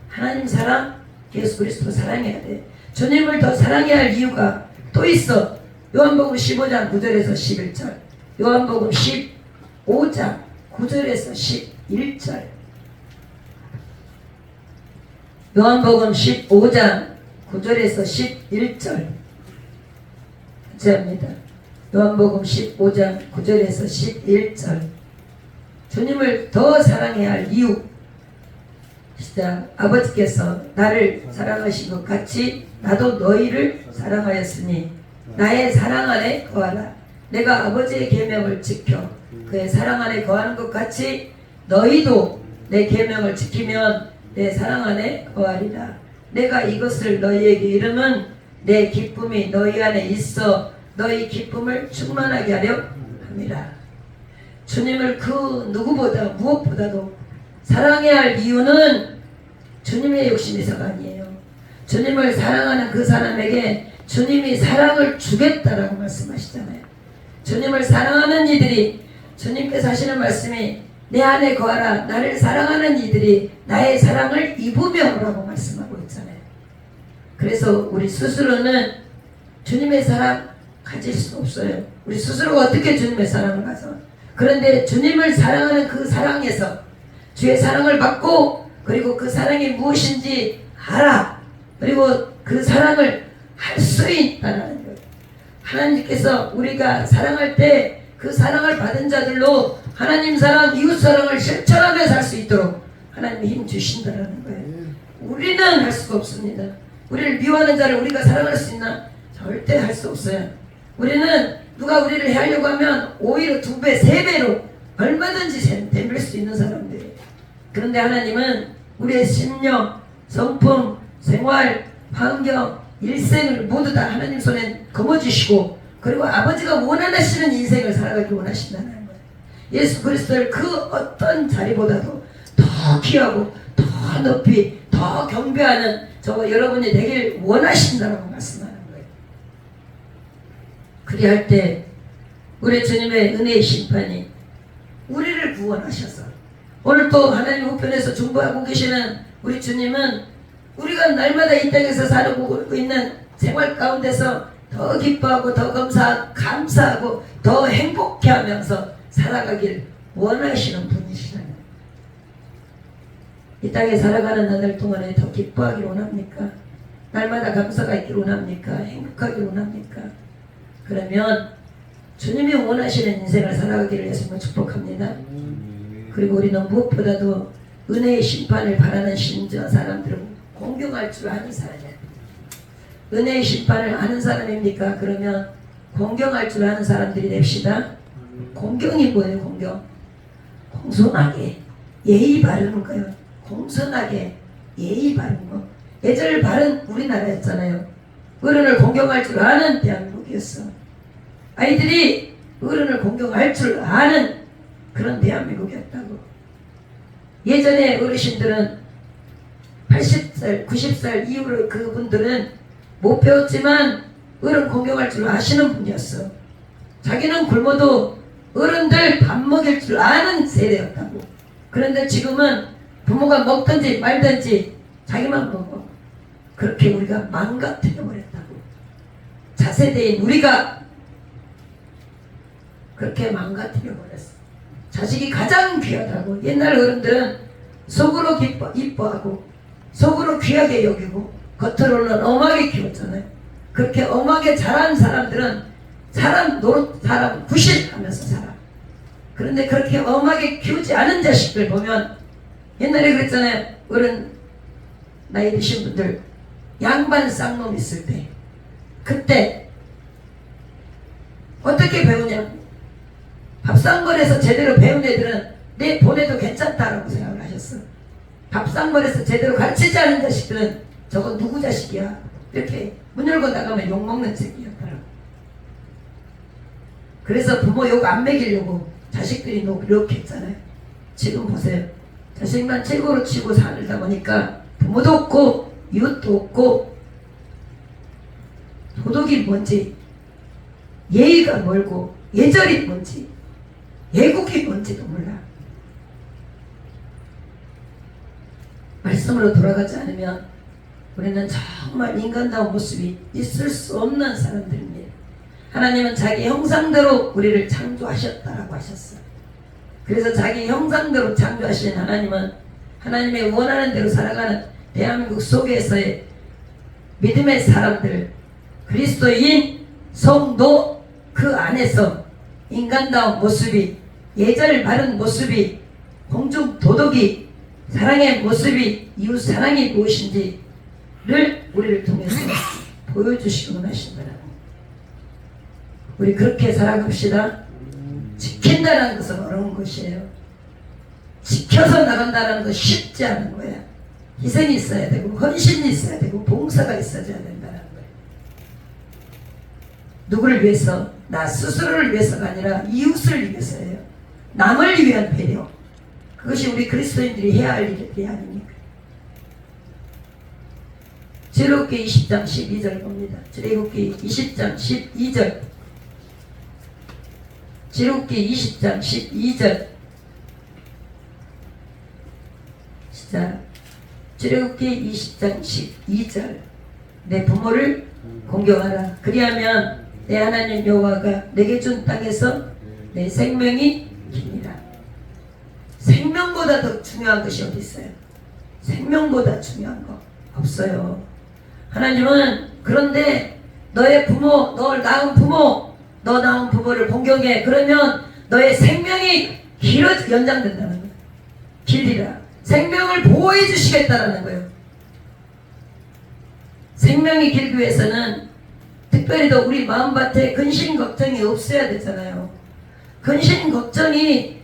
하나님 사랑, 예수 그리스도 사랑해야 돼. 주님을 더 사랑해야 할 이유가 또 있어. 요한복음 15장 9절에서 11절 요한복음 15장 9절에서 11절. 요한복음 15장 9절에서 11절. 감사합니다. 요한복음 15장 9절에서 11절. 주님을 더 사랑해야 할 이유. 진짜 아버지께서 나를 사랑하신 것 같이 나도 너희를 사랑하였으니 나의 사랑 안에 거하라. 내가 아버지의 계명을 지켜 그의 사랑 안에 거하는 것 같이 너희도 내 계명을 지키면 내 사랑 안에 거하리라. 내가 이것을 너희에게 이름은 내 기쁨이 너희 안에 있어 너희 기쁨을 충만하게 하려 함이라. 주님을 그 누구보다 무엇보다도 사랑해야 할 이유는 주님의 욕심이서가 아니에요. 주님을 사랑하는 그 사람에게 주님이 사랑을 주겠다라고 말씀하시잖아요. 주님을 사랑하는 이들이 주님께서 하시는 말씀이 내 안에 거하라. 나를 사랑하는 이들이 나의 사랑을 입으며 라고 말씀하고 있잖아요. 그래서 우리 스스로는 주님의 사랑 가질 수 없어요. 우리 스스로가 어떻게 주님의 사랑을 가져? 그런데 주님을 사랑하는 그 사랑에서 주의 사랑을 받고 그리고 그 사랑이 무엇인지 알아. 그리고 그 사랑을 할 수 있다는 거예요. 하나님께서 우리가 사랑할 때 그 사랑을 받은 자들로 하나님 사랑, 이웃 사랑을 실천하며 살 수 있도록 하나님이 힘 주신다는 거예요. 우리는 할 수가 없습니다. 우리를 미워하는 자를 우리가 사랑할 수 있나? 절대 할 수 없어요. 우리는 누가 우리를 해하려고 하면 오히려 2배, 3배로 얼마든지 덤빌 수 있는 사람들이에요. 그런데 하나님은 우리의 심령, 성품, 생활, 환경, 일생을 모두 다 하나님 손에 거머쥐시고 그리고 아버지가 원하시는 인생을 살아가기 원하신다는 거예요. 예수 그리스도를 그 어떤 자리보다도 더 귀하고 더 높이 더 경배하는 저와 여러분이 되길 원하신다고 말씀하는 거예요. 그리할 때 우리 주님의 은혜의 심판이 우리를 구원하셔서 오늘 또 하나님 우편에서 중보하고 계시는 우리 주님은 우리가 날마다 이 땅에서 살고 있는 생활 가운데서 더 기뻐하고 더 감사하고 더 행복해하면서 살아가길 원하시는 분이시잖아요. 이 땅에 살아가는 나날 동안에 더 기뻐하길 원합니까? 날마다 감사가 있길 원합니까? 행복하길 원합니까? 그러면 주님이 원하시는 인생을 살아가기를 위해서 축복합니다. 그리고 우리는 무엇보다도 은혜의 심판을 바라는 신자 사람들은 공경할 줄 아는 사람이에요. 은혜의 심판을 아는 사람입니까? 그러면 공경할 줄 아는 사람들이 됩시다. 공경이 뭐예요? 공경? 공손하게 예의 바르는 거예요. 공손하게 예의 바르는 거. 예절 바른 우리나라였잖아요. 어른을 공경할 줄 아는 대한민국이었어. 아이들이 어른을 공경할 줄 아는 그런 대한민국이었다고. 예전에 어르신들은 80살, 90살 이후로 그분들은 못 배웠지만 어른 공경할 줄 아시는 분이었어. 자기는 굶어도 어른들 밥 먹일 줄 아는 세대였다고. 그런데 지금은 부모가 먹든지 말든지 자기만 먹어. 그렇게 우리가 망가뜨려버렸다고. 차세대인 우리가 그렇게 망가뜨려버렸어. 자식이 가장 귀하다고. 옛날 어른들은 속으로 이뻐하고 속으로 귀하게 여기고 겉으로는 엄하게 키웠잖아요. 그렇게 엄하게 자란 사람들은 사람 노릇, 사람 구실하면서 살아. 그런데 그렇게 엄하게 키우지 않은 자식들 보면 옛날에 그랬잖아요. 어른 나이 드신 분들 양반 쌍놈 있을 때 그때 어떻게 배우냐고. 밥상머리에서 제대로 배운 애들은 내 보내도 괜찮다라고 생각을 하셨어. 밥상머리에서 제대로 가르치지 않은 자식들은 저거 누구 자식이야? 이렇게 문 열고 나가면 욕먹는 새끼였더라고. 그래서 부모 욕 안 먹이려고 자식들이 노력했잖아요. 지금 보세요. 자식만 최고로 치고 살다 보니까 부모도 없고 이웃도 없고 도덕이 뭔지 예의가 뭘고 예절이 뭔지 예국이 뭔지도 몰라. 말씀으로 돌아가지 않으면 우리는 정말 인간다운 모습이 있을 수 없는 사람들입니다. 하나님은 자기 형상대로 우리를 창조하셨다라고 하셨어요. 그래서 자기 형상대로 창조하신 하나님은 하나님의 원하는 대로 살아가는 대한민국 속에서의 믿음의 사람들, 그리스도인 성도 그 안에서 인간다운 모습이, 예절 바른 모습이, 공중 도덕이, 사랑의 모습이, 이웃 사랑이 무엇인지를 우리를 통해서 보여주시고 하신다라는, 우리 그렇게 살아갑시다. 지킨다는 것은 어려운 것이에요. 지켜서 나간다는 것은 쉽지 않은 거야. 희생이 있어야 되고 헌신이 있어야 되고 봉사가 있어야 된다는 거예요. 누구를 위해서? 나 스스로를 위해서가 아니라 이웃을 위해서예요. 남을 위한 배려. 그것이 우리 그리스도인들이 해야 할 일이 아닙니까? 출애굽기 20장 12절 봅니다. 출애굽기 20장 12절. 출애굽기 20장 12절. 시작. 출애굽기 20장 12절. 내 부모를 공경하라. 그리하면 내 하나님 여호와가 내게 준 땅에서 내 생명이 기니라. 생명보다 더 중요한 것이 어디 있어요? 생명보다 중요한 거 없어요. 하나님은 그런데 너의 부모, 널 낳은 부모, 너 낳은 부모를 공경해. 그러면 너의 생명이 연장된다는 거예요. 길리라. 생명을 보호해 주시겠다라는 거예요. 생명이 길기 위해서는 특별히 더 우리 마음밭에 근심 걱정이 없어야 되잖아요. 근심 걱정이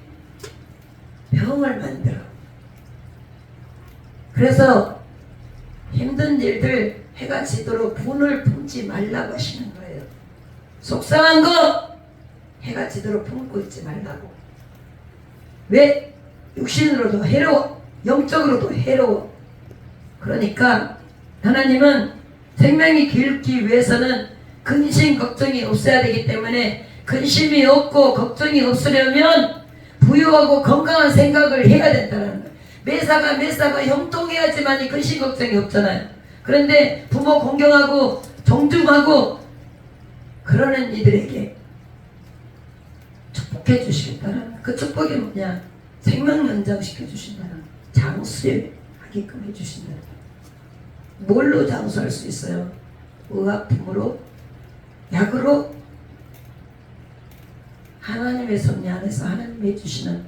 병을 만들어. 그래서 힘든 일들 해가 지도록 분을 품지 말라고 하시는 거예요. 속상한 거 해가 지도록 품고 있지 말라고. 왜? 육신으로도 해로워, 영적으로도 해로워. 그러니까 하나님은 생명이 길기 위해서는 근심 걱정이 없어야 되기 때문에 근심이 없고 걱정이 없으려면 부유하고 건강한 생각을 해야 된다는 거예요. 매사가 형통해야지만 근심 걱정이 없잖아요. 그런데 부모 공경하고 존중하고 그러는 이들에게 축복해 주시겠다는, 그 축복이 뭐냐? 생명 연장시켜 주신다는, 장수하게끔 해 주신다는. 뭘로 장수할 수 있어요? 의약품으로, 약으로, 하나님의 섭리 안에서 하나님이 해주시는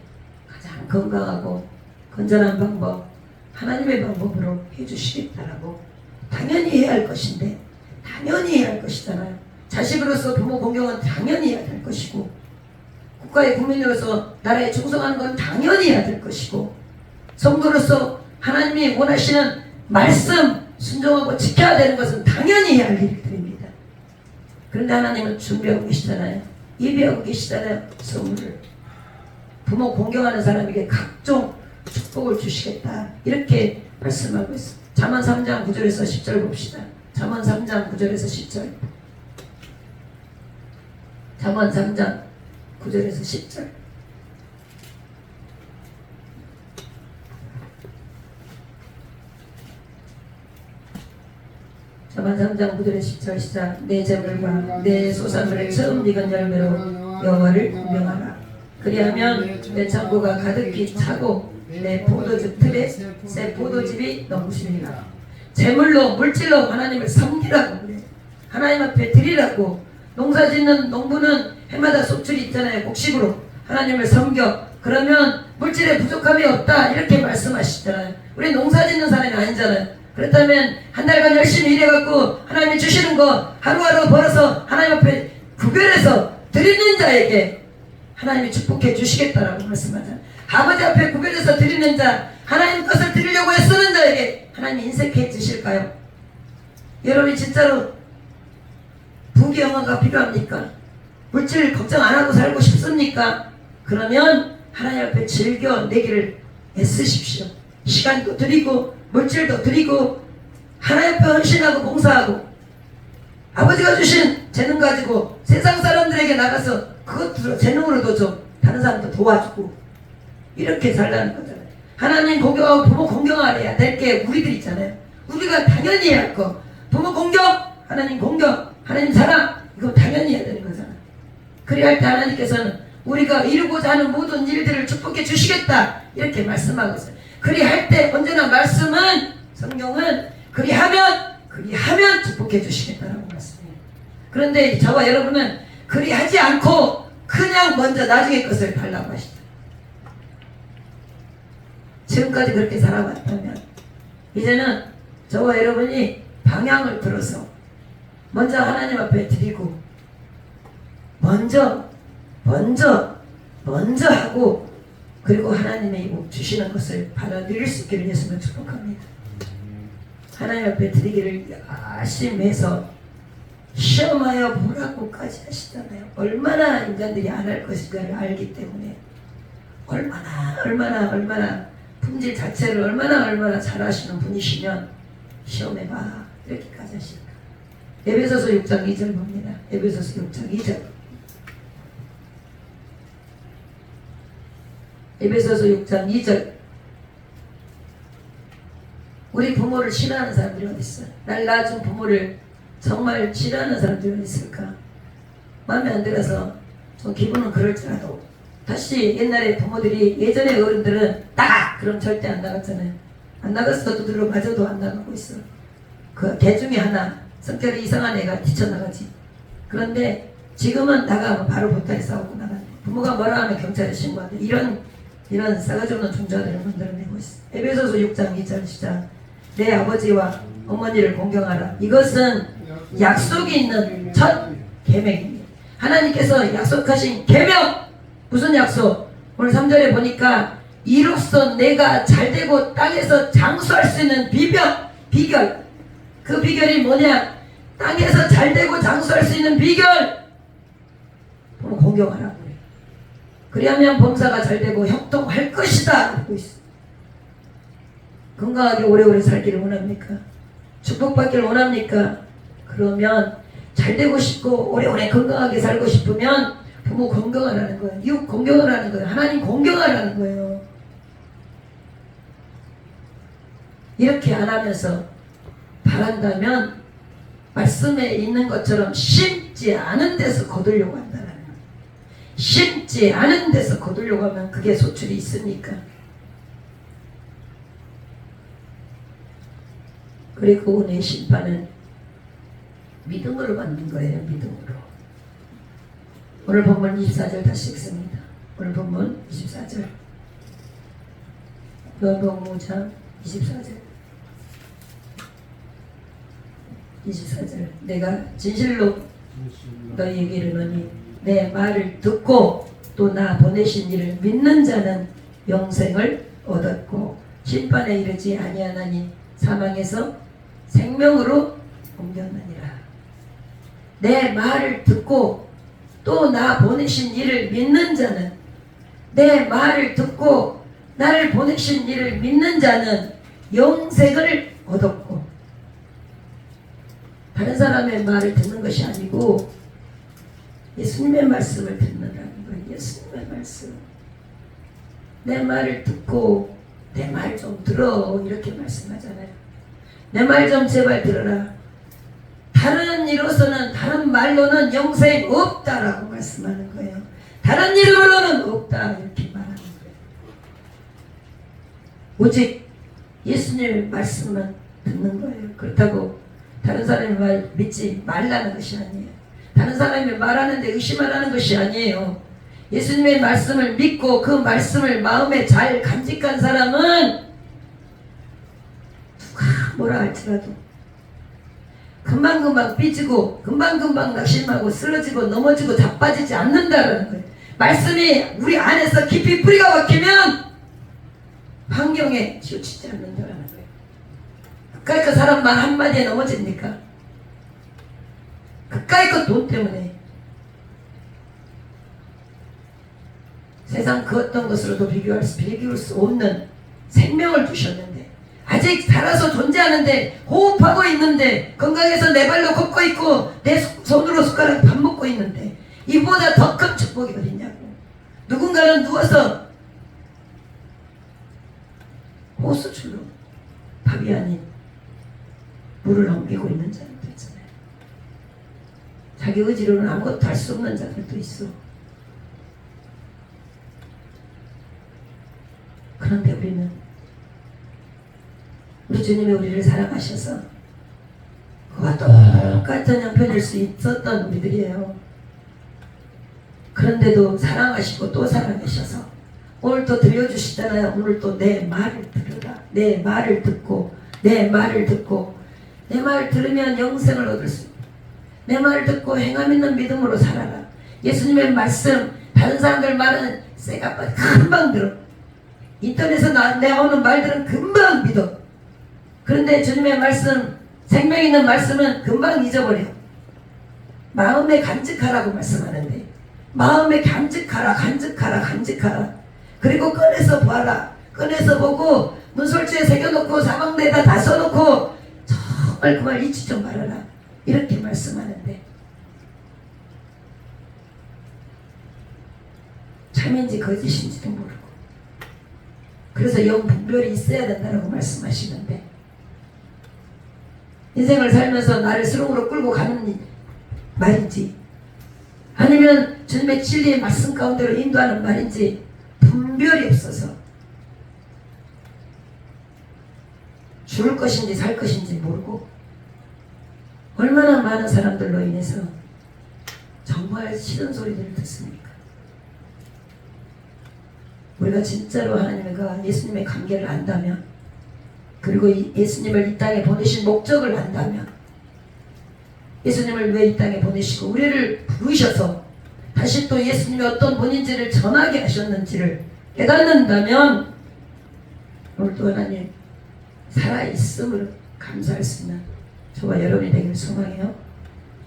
가장 건강하고 건전한 방법, 하나님의 방법으로 해주시겠다라고 당연히 해야 할 것인데, 당연히 해야 할 것이잖아요. 자식으로서 부모 공경은 당연히 해야 될 것이고, 국가의 국민으로서 나라에 충성하는 건 당연히 해야 될 것이고, 성도로서 하나님이 원하시는 말씀 순종하고 지켜야 되는 것은 당연히 해야 할 일들입니다. 그런데 하나님은 준비하고 계시잖아요. 예비하고 계시잖아요. 선물을. 부모 공경하는 사람에게 각종 축복을 주시겠다, 이렇게 말씀하고 있어요. 잠언 3장 9절에서 10절 봅시다. 잠언 3장 9절에서 10절. 잠언 3장 9절에서 10절. 잠언 3장 9절에서 10절 시작. 내 재물과 내 소산물을 처음 익은 열매로 여호와를 공경하라. 그리하면 내 창고가 가득히 차고 내 포도즙 틀에 새 포도즙이 넘치리라. 재물로, 물질로 하나님을 섬기라고 그래. 하나님 앞에 드리라고. 농사 짓는 농부는 해마다 속출이 있잖아요. 곡식으로 하나님을 섬겨. 그러면 물질에 부족함이 없다, 이렇게 말씀하시잖아요. 우리 농사 짓는 사람이 아니잖아요. 그렇다면 한 달간 열심히 일해갖고 하나님이 주시는 거 하루하루 벌어서 하나님 앞에 구별해서 드리는 자에게 하나님이 축복해 주시겠다라고 말씀하잖아요. 아버지 앞에 구별해서 드리는 자, 하나님 것을 드리려고 애쓰는 자에게 하나님 인색해 주실까요? 여러분이 진짜로 부귀영화가 필요합니까? 물질 걱정 안 하고 살고 싶습니까? 그러면 하나님 앞에 즐겨 내기를 애쓰십시오. 시간도 드리고 물질도 드리고 하나님 앞에 헌신하고 봉사하고, 아버지가 주신 재능 가지고 세상 사람들에게 나가서 그것도 재능으로도 좀 다른 사람도 도와주고, 이렇게 살라는 거잖아요. 하나님 공경하고 부모 공경해야 될 게 우리들 있잖아요. 우리가 당연히 해야 할 거. 부모 공경, 하나님 공경, 하나님 사랑, 이거 그거 당연히 해야 되는 거잖아. 그래야 할 때 하나님께서는 우리가 이루고자 하는 모든 일들을 축복해 주시겠다 이렇게 말씀하고 있어요. 그리할 때 언제나 말씀은 성경은 그리하면 축복해 주시겠다라고 말씀해요. 그런데 저와 여러분은 그리하지 않고 그냥 먼저 나중에 것을 달라고 하시죠. 지금까지 그렇게 살아왔다면 이제는 저와 여러분이 방향을 들어서 먼저 하나님 앞에 드리고 먼저 하고 그리고 하나님의 주시는 것을 받아들일 수 있기를 예수님을 축복합니다. 하나님 앞에 드리기를 열심히 해서 시험하여 보라고까지 하시잖아요. 얼마나 인간들이 안 할 것인가를 알기 때문에 얼마나 품질 자체를 얼마나 잘하시는 분이시면 시험해봐 이렇게까지 하실까. 에베소서 6장 2절 봅니다. 에베소서 6장 2절. 에베소서 6장 2절. 우리 부모를 싫어하는 사람들이 어디 있어요? 날 낳아준 부모를 정말 싫어하는 사람들이 어디 있을까? 마음에 안 들어서 좀 기분은 그럴지라도 다시 옛날에 부모들이 예전에 어른들은 나가! 그럼 절대 안 나갔잖아요. 안 나갔어. 두드러 맞아도 안 나가고 있어. 그 개 중에 하나 성격이 이상한 애가 뛰쳐나가지. 그런데 지금은 나가면 바로 보따리 싸우고 나가네. 부모가 뭐라 하면 경찰에 신고하대. 이런 싸가지 없는 종자들을 만들어내고 있어. 에베소서 6장 2절 시작. 내 아버지와 어머니를 공경하라. 이것은 약속이 있는 첫 계명입니다. 하나님께서 약속하신 계명. 무슨 약속? 오늘 3절에 보니까 이로써 내가 잘되고 땅에서 장수할 수 있는 비결. 그 비결이 뭐냐? 땅에서 잘되고 장수할 수 있는 비결. 공경하라고 그래. 그리하면 범사가 잘되고 형통할 것이다 하고 있어. 건강하게 오래오래 살기를 원합니까? 축복받기를 원합니까? 그러면 잘되고 싶고 오래오래 건강하게 살고 싶으면 부모 공경하라는 거예요. 이웃 공경하라는 거예요. 하나님 공경하라는 거예요. 이렇게 안 하면서 바란다면 말씀에 있는 것처럼 심지 않은 데서 거두려고 한다는 거예요. 심지 않은 데서 거두려고 하면 그게 소출이 있습니까? 그리고 오늘 심판은 믿음으로 받는 거예요. 믿음으로. 오늘 본문 24절 다시 읽습니다. 오늘 본문 24절. 요한복음 5장 24절. 24절. 내가 진실로 너희에게 이르노니 내 말을 듣고 또 나 보내신 이를 믿는 자는 영생을 얻었고 심판에 이르지 아니하나니 사망에서 생명으로 옮겼느니라. 내 말을 듣고 또 나 보내신 이를 믿는 자는, 내 말을 듣고 나를 보내신 이를 믿는 자는 영생을 얻었고, 다른 사람의 말을 듣는 것이 아니고 예수님의 말씀을 듣는다는 거예요. 예수님의 말씀. 내 말을 듣고 내 말 좀 들어 이렇게 말씀하잖아요. 내 말 좀 제발 들어라. 다른 이로서는, 다른 말로는 영생이 없다라고 말씀하는 거예요. 다른 이름으로는 없다 이렇게 말하는 거예요. 오직 예수님의 말씀만 듣는 거예요. 그렇다고 다른 사람의 말 믿지 말라는 것이 아니에요. 다른 사람이 말하는데 의심하라는 것이 아니에요. 예수님의 말씀을 믿고 그 말씀을 마음에 잘 간직한 사람은 누가 뭐라 할지라도 금방금방 삐지고 금방금방 낙심하고 쓰러지고 넘어지고 자빠지지 않는다라는 거예요. 말씀이 우리 안에서 깊이 뿌리가 박히면 환경에 치우치지 않는다라는 거예요. 그까이 그 사람 말 한마디에 넘어집니까? 그까이 그 돈 때문에 세상 그 어떤 것으로도 비교할 수 없는 생명을 주셨는데, 아직 살아서 존재하는데, 호흡하고 있는데, 건강해서 내 발로 걷고 있고 내 손으로 숟가락 밥 먹고 있는데 이보다 더 큰 축복이 어딨냐고. 누군가는 누워서 호수줄로 밥이 아닌 물을 옮기고 있는 자들도 있잖아요. 자기 의지로는 아무것도 할 수 없는 자들도 있어. 그런데 우리는 우리 주님이 우리를 사랑하셔서 그와 똑같은 형편일 수 있었던 우리들이에요. 그런데도 사랑하시고 또 사랑하셔서 오늘 또 들려주시잖아요. 오늘 또 내 말을 들으라. 내 말을 듣고 내 말을 듣고 내 말 들으면 영생을 얻을 수 있다. 내 말을 듣고 행함 있는 믿음으로 살아라. 예수님의 말씀 다른 사람들 말은 쇠가 빠져 금방 들어. 인터넷에서 나오는 말들은 금방 믿어. 그런데 주님의 말씀 생명 있는 말씀은 금방 잊어버려. 마음에 간직하라고 말씀하는데 마음에 간직하라 간직하라 간직하라. 그리고 꺼내서 봐라. 꺼내서 보고 문설주에 새겨놓고 사방대에다 다 써놓고 정말 그 말 잊지 좀 말아라. 이렇게 말씀하는데 참인지 거짓인지도 모르고 그래서 영분별이 있어야 된다고 말씀하시는데 인생을 살면서 나를 수렁으로 끌고 가는 말인지 아니면 주님의 진리의 말씀 가운데로 인도하는 말인지 분별이 없어서 죽을 것인지 살 것인지 모르고 얼마나 많은 사람들로 인해서 정말 싫은 소리들을 듣습니까? 우리가 진짜로 하나님과 예수님의 관계를 안다면 그리고 예수님을 이 땅에 보내신 목적을 안다면 예수님을 왜 이 땅에 보내시고 우리를 부르셔서 다시 또 예수님이 어떤 분인지를 전하게 하셨는지를 깨닫는다면 오늘 또 하나님 살아있음으로 감사할 수 있는 저와 여러분이 되길 소망해요.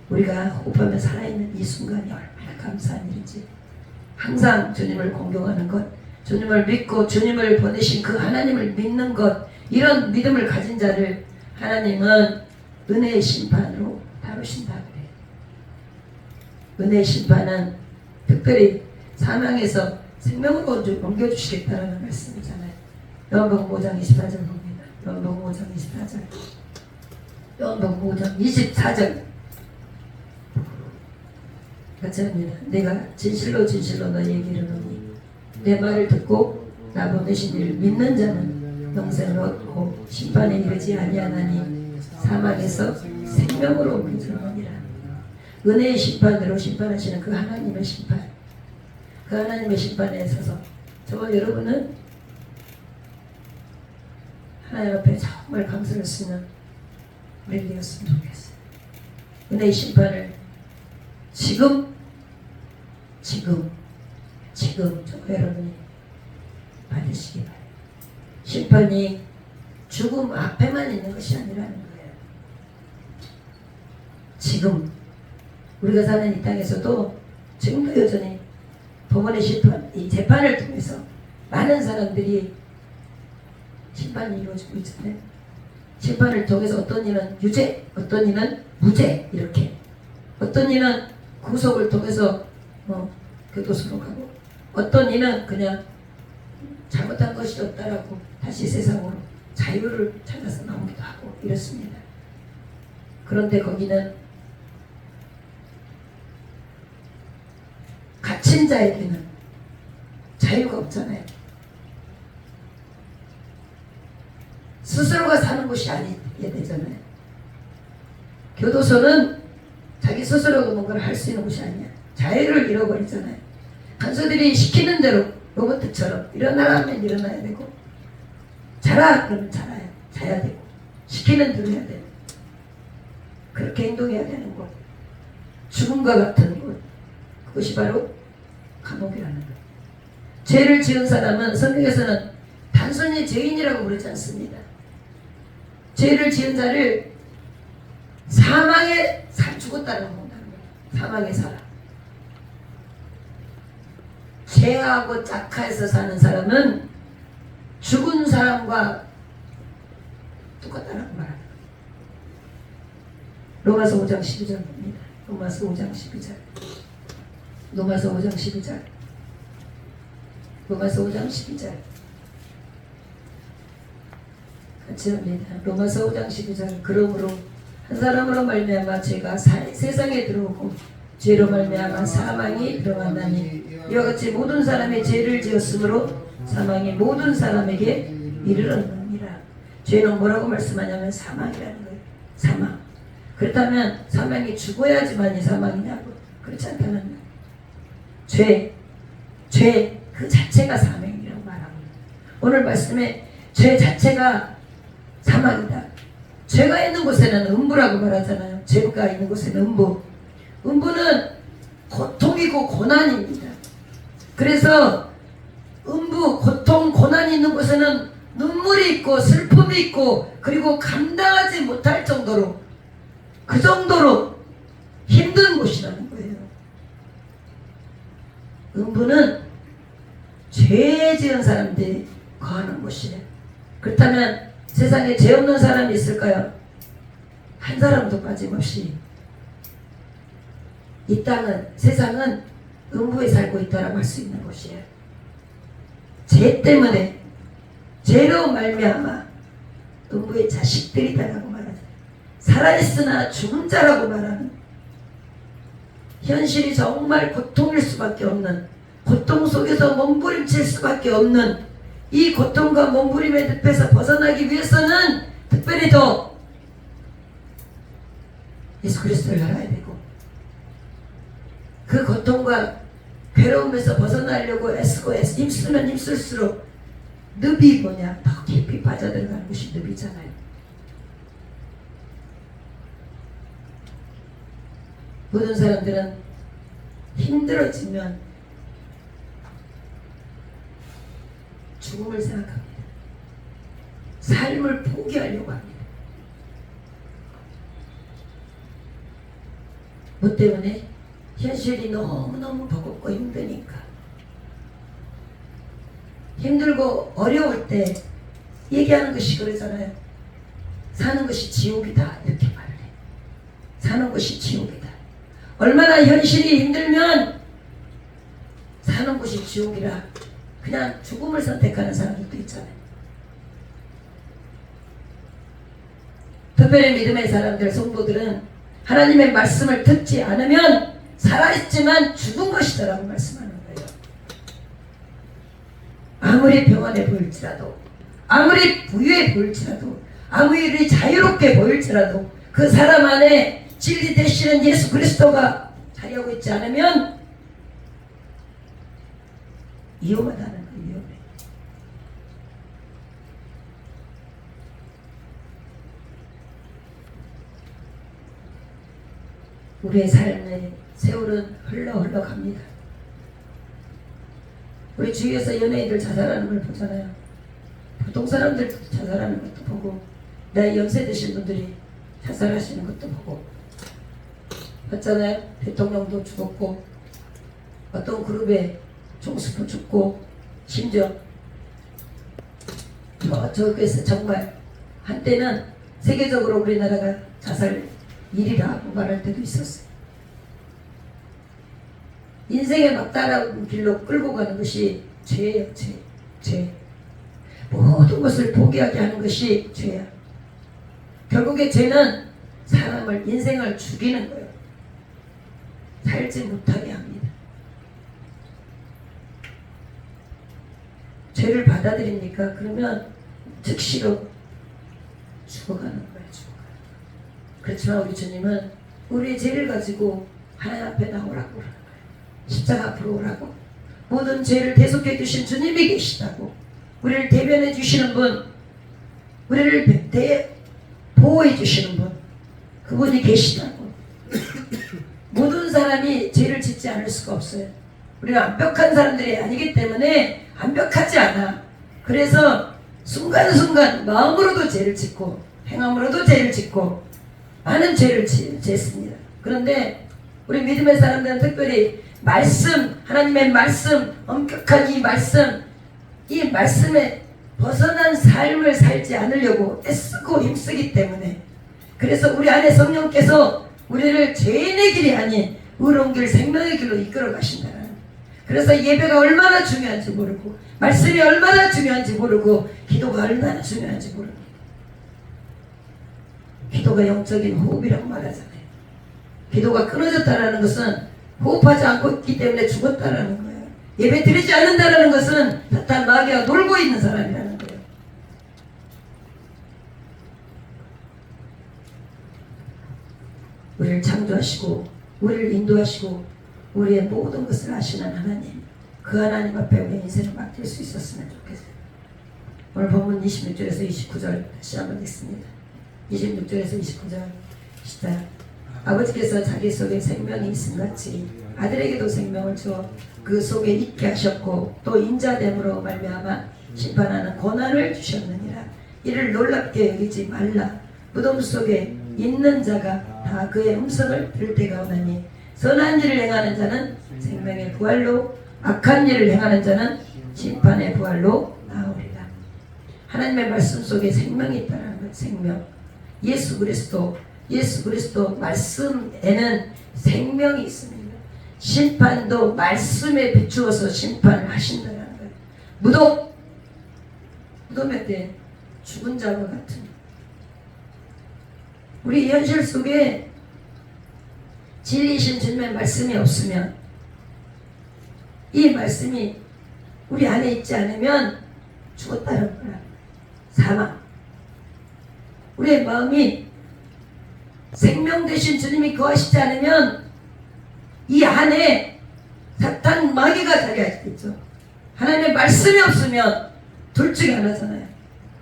우리가 호흡하며 살아있는 이 순간이 얼마나 감사한 일인지 항상 주님을 공경하는 것 주님을 믿고 주님을 보내신 그 하나님을 믿는 것 이런 믿음을 가진 자를 하나님은 은혜의 심판으로 다루신다 그래요. 은혜의 심판은 특별히 사망에서 생명으로 옮겨주시겠다는 말씀이잖아요. 요한복음 5장 24절 봅니다. 요한복음 5장 24절 요한복음 5장 24절 같이 합니다. 내가 진실로 진실로 너희에게 이르노니 내 말을 듣고 나 보내신 이를 믿는 자는 영생을 얻고 심판에 이르지 아니하나니 사망에서 생명으로 옮겨지느니라. 은혜의 심판으로 심판하시는 그 하나님의 심판 그 하나님의 심판에 있어서 저와 여러분은 하나님 앞에 정말 감사할 수 있는 우리 되었으면 좋겠어요. 은혜의 심판을 지금 저와 여러분이 받으시기 바랍니다. 심판이 죽음 앞에만 있는 것이 아니라는 거예요. 지금 우리가 사는 이 땅에서도 지금도 여전히 법원의 심판, 이 재판을 통해서 많은 사람들이 심판이 이루어지고 있잖아요. 심판을 통해서 어떤 이는 유죄, 어떤 이는 무죄 이렇게 어떤 이는 구속을 통해서 교도소로 가고 어떤 이는 그냥 잘못한 것이 없다라고 다시 세상으로 자유를 찾아서 나오기도 하고 이렇습니다. 그런데 거기는 갇힌 자에게는 자유가 없잖아요. 스스로가 사는 곳이 아니게 되잖아요. 교도소는 자기 스스로가 뭔가를 할 수 있는 곳이 아니야. 자유를 잃어버리잖아요. 간수들이 시키는 대로 로봇처럼 일어나라 하면 일어나야 되고 자라 그러면 자야 되고 시키는 대로 해야 되고 그렇게 행동해야 되는 곳 죽음과 같은 곳 그것이 바로 감옥이라는 것. 죄를 지은 사람은 성경에서는 단순히 죄인이라고 부르지 않습니다. 죄를 지은 자를 사망에 죽었다라고 본다는 거예요. 사망에 살아. 죄하고 짝하에서 사는 사람은 죽은 사람과 똑같다라고 말합니다. 로마서 5장 12절 봅니다. 로마서 5장 12절 로마서 5장 12절 로마서 5장 12절 같이 합니다. 로마서 5장 12절 그러므로 한 사람으로 말미암아 죄가 세상에 들어오고 죄로 말미암아 사망이 들어왔나니 이와 같이 모든 사람이 죄를 지었으므로 사망이 모든 사람에게 이르렀느니라. 죄는 뭐라고 말씀하냐면 사망이라는 거예요. 사망. 그렇다면 사망이 죽어야지만이 사망이냐고? 그렇지 않다는 거예요. 죄 그 자체가 사망이라고 말합니다. 오늘 말씀에 죄 자체가 사망이다. 죄가 있는 곳에는 음부라고 말하잖아요. 죄가 있는 곳에는 음부. 음부는 고통이고 고난입니다. 그래서 음부, 고통, 고난이 있는 곳에는 눈물이 있고 슬픔이 있고 그리고 감당하지 못할 정도로 그 정도로 힘든 곳이라는 거예요. 음부는 죄 지은 사람들이 거하는 곳이에요. 그렇다면 세상에 죄 없는 사람이 있을까요? 한 사람도 빠짐없이. 이 땅은, 세상은 음부에 살고 있다라고 할 수 있는 곳이에요. 죄 때문에, 죄로 말미암아 음부의 자식들이다라고 말하죠. 살아있으나 죽은 자라고 말하는, 현실이 정말 고통일 수밖에 없는, 고통 속에서 몸부림칠 수밖에 없는 이 고통과 몸부림의 늪에서 벗어나기 위해서는 특별히 더 예수 그리스도를 알아야 되고, 그 고통과 괴로움에서 벗어나려고 애쓰고 힘쓰면 힘쓸수록 늪이 뭐냐? 더 깊이 빠져들어가는 것이 늪이잖아요. 모든 사람들은 힘들어지면 죽음을 생각합니다. 삶을 포기하려고 합니다. 뭐 때문에? 현실이 너무너무 버겁고 힘드니까. 힘들고 어려울 때 얘기하는 것이 그러잖아요. 사는 것이 지옥이다 이렇게 말을 해. 사는 것이 지옥이다. 얼마나 현실이 힘들면 사는 것이 지옥이라 그냥 죽음을 선택하는 사람들도 있잖아요. 특별히 믿음의 사람들, 성도들은 하나님의 말씀을 듣지 않으면 살아있지만 죽은 것이다라고 말씀하는 거예요. 아무리 평안해 보일지라도, 아무리 부유해 보일지라도, 아무리 자유롭게 보일지라도 그 사람 안에 진리 되시는 예수 그리스도가 자리하고 있지 않으면 위험하다는 거예요. 위험해. 우리의 삶의 세월은 흘러 갑니다. 우리 주위에서 연예인들 자살하는 걸 보잖아요. 보통 사람들 자살하는 것도 보고, 나이 연세 드신 분들이 자살하시는 것도 보고 봤잖아요. 대통령도 죽었고, 어떤 그룹의 총수도 죽고, 심지어 저쪽에서 정말 한때는 세계적으로 우리나라가 자살 1위라고 말할 때도 있었어요. 인생의 막다른 길로 끌고 가는 것이 죄예요. 죄. 모든 것을 포기하게 하는 것이 죄야. 결국에 죄는 사람을, 인생을 죽이는 거예요. 살지 못하게 합니다. 죄를 받아들입니까? 그러면 즉시로 죽어가는 거예요. 그렇지만 우리 주님은 우리의 죄를 가지고 하나님 앞에 나오라고 그러는 거예요. 십자가 앞으로 오라고. 모든 죄를 대속해 주신 주님이 계시다고. 우리를 대변해 주시는 분, 우리를 보호해 주시는 분, 그분이 계시다고. 모든 사람이 죄를 짓지 않을 수가 없어요. 우리는 완벽한 사람들이 아니기 때문에 완벽하지 않아. 그래서 순간순간 마음으로도 죄를 짓고 행함으로도 죄를 짓고 많은 죄를 짓습니다. 그런데 우리 믿음의 사람들은 특별히 말씀, 하나님의 말씀, 엄격한 이 말씀에 벗어난 삶을 살지 않으려고 애쓰고 힘쓰기 때문에, 그래서 우리 안에 성령께서 우리를 죄인의 길이 아닌 의로운 길, 생명의 길로 이끌어 가신다는. 그래서 예배가 얼마나 중요한지 모르고, 말씀이 얼마나 중요한지 모르고, 기도가 얼마나 중요한지 모릅니다. 기도가 영적인 호흡이라고 말하잖아요. 기도가 끊어졌다라는 것은 호흡하지 않고 있기 때문에 죽었다라는 거예요. 예배 드리지 않는다라는 것은 사탄 마귀가 놀고 있는 사람이라는 거예요. 우리를 창조하시고 우리를 인도하시고 우리의 모든 것을 아시는 하나님, 그 하나님 앞에 우리 인생을 맡길 수 있었으면 좋겠어요. 오늘 본문 26절에서 29절 다시 한번 읽습니다. 26절에서 29절 시작. 아버지께서 자기 속에 생명이 있음같이 아들에게도 생명을 주어 그 속에 있게 하셨고 또 인자됨으로 말미암아 심판하는 권한을 주셨느니라. 이를 놀랍게 여기지 말라. 무덤 속에 있는 자가 다 그의 음성을 들을 때가 오나니 선한 일을 행하는 자는 생명의 부활로 악한 일을 행하는 자는 심판의 부활로 나오리라. 하나님의 말씀 속에 생명이 있다는 거예요. 생명. 예수 그리스도 말씀에는 생명이 있습니다. 심판도 말씀에 비추어서 심판을 하신다는 거예요. 무덤에 때 죽은 자와 같은 우리 현실 속에 진리이신 주님의 말씀이 없으면, 이 말씀이 우리 안에 있지 않으면 죽었다는 거야. 사망. 우리의 마음이 생명 되신 주님이 거하시지 않으면 이 안에 사탄 마귀가 자리하겠죠. 하나님의 말씀이 없으면 둘 중에 하나잖아요.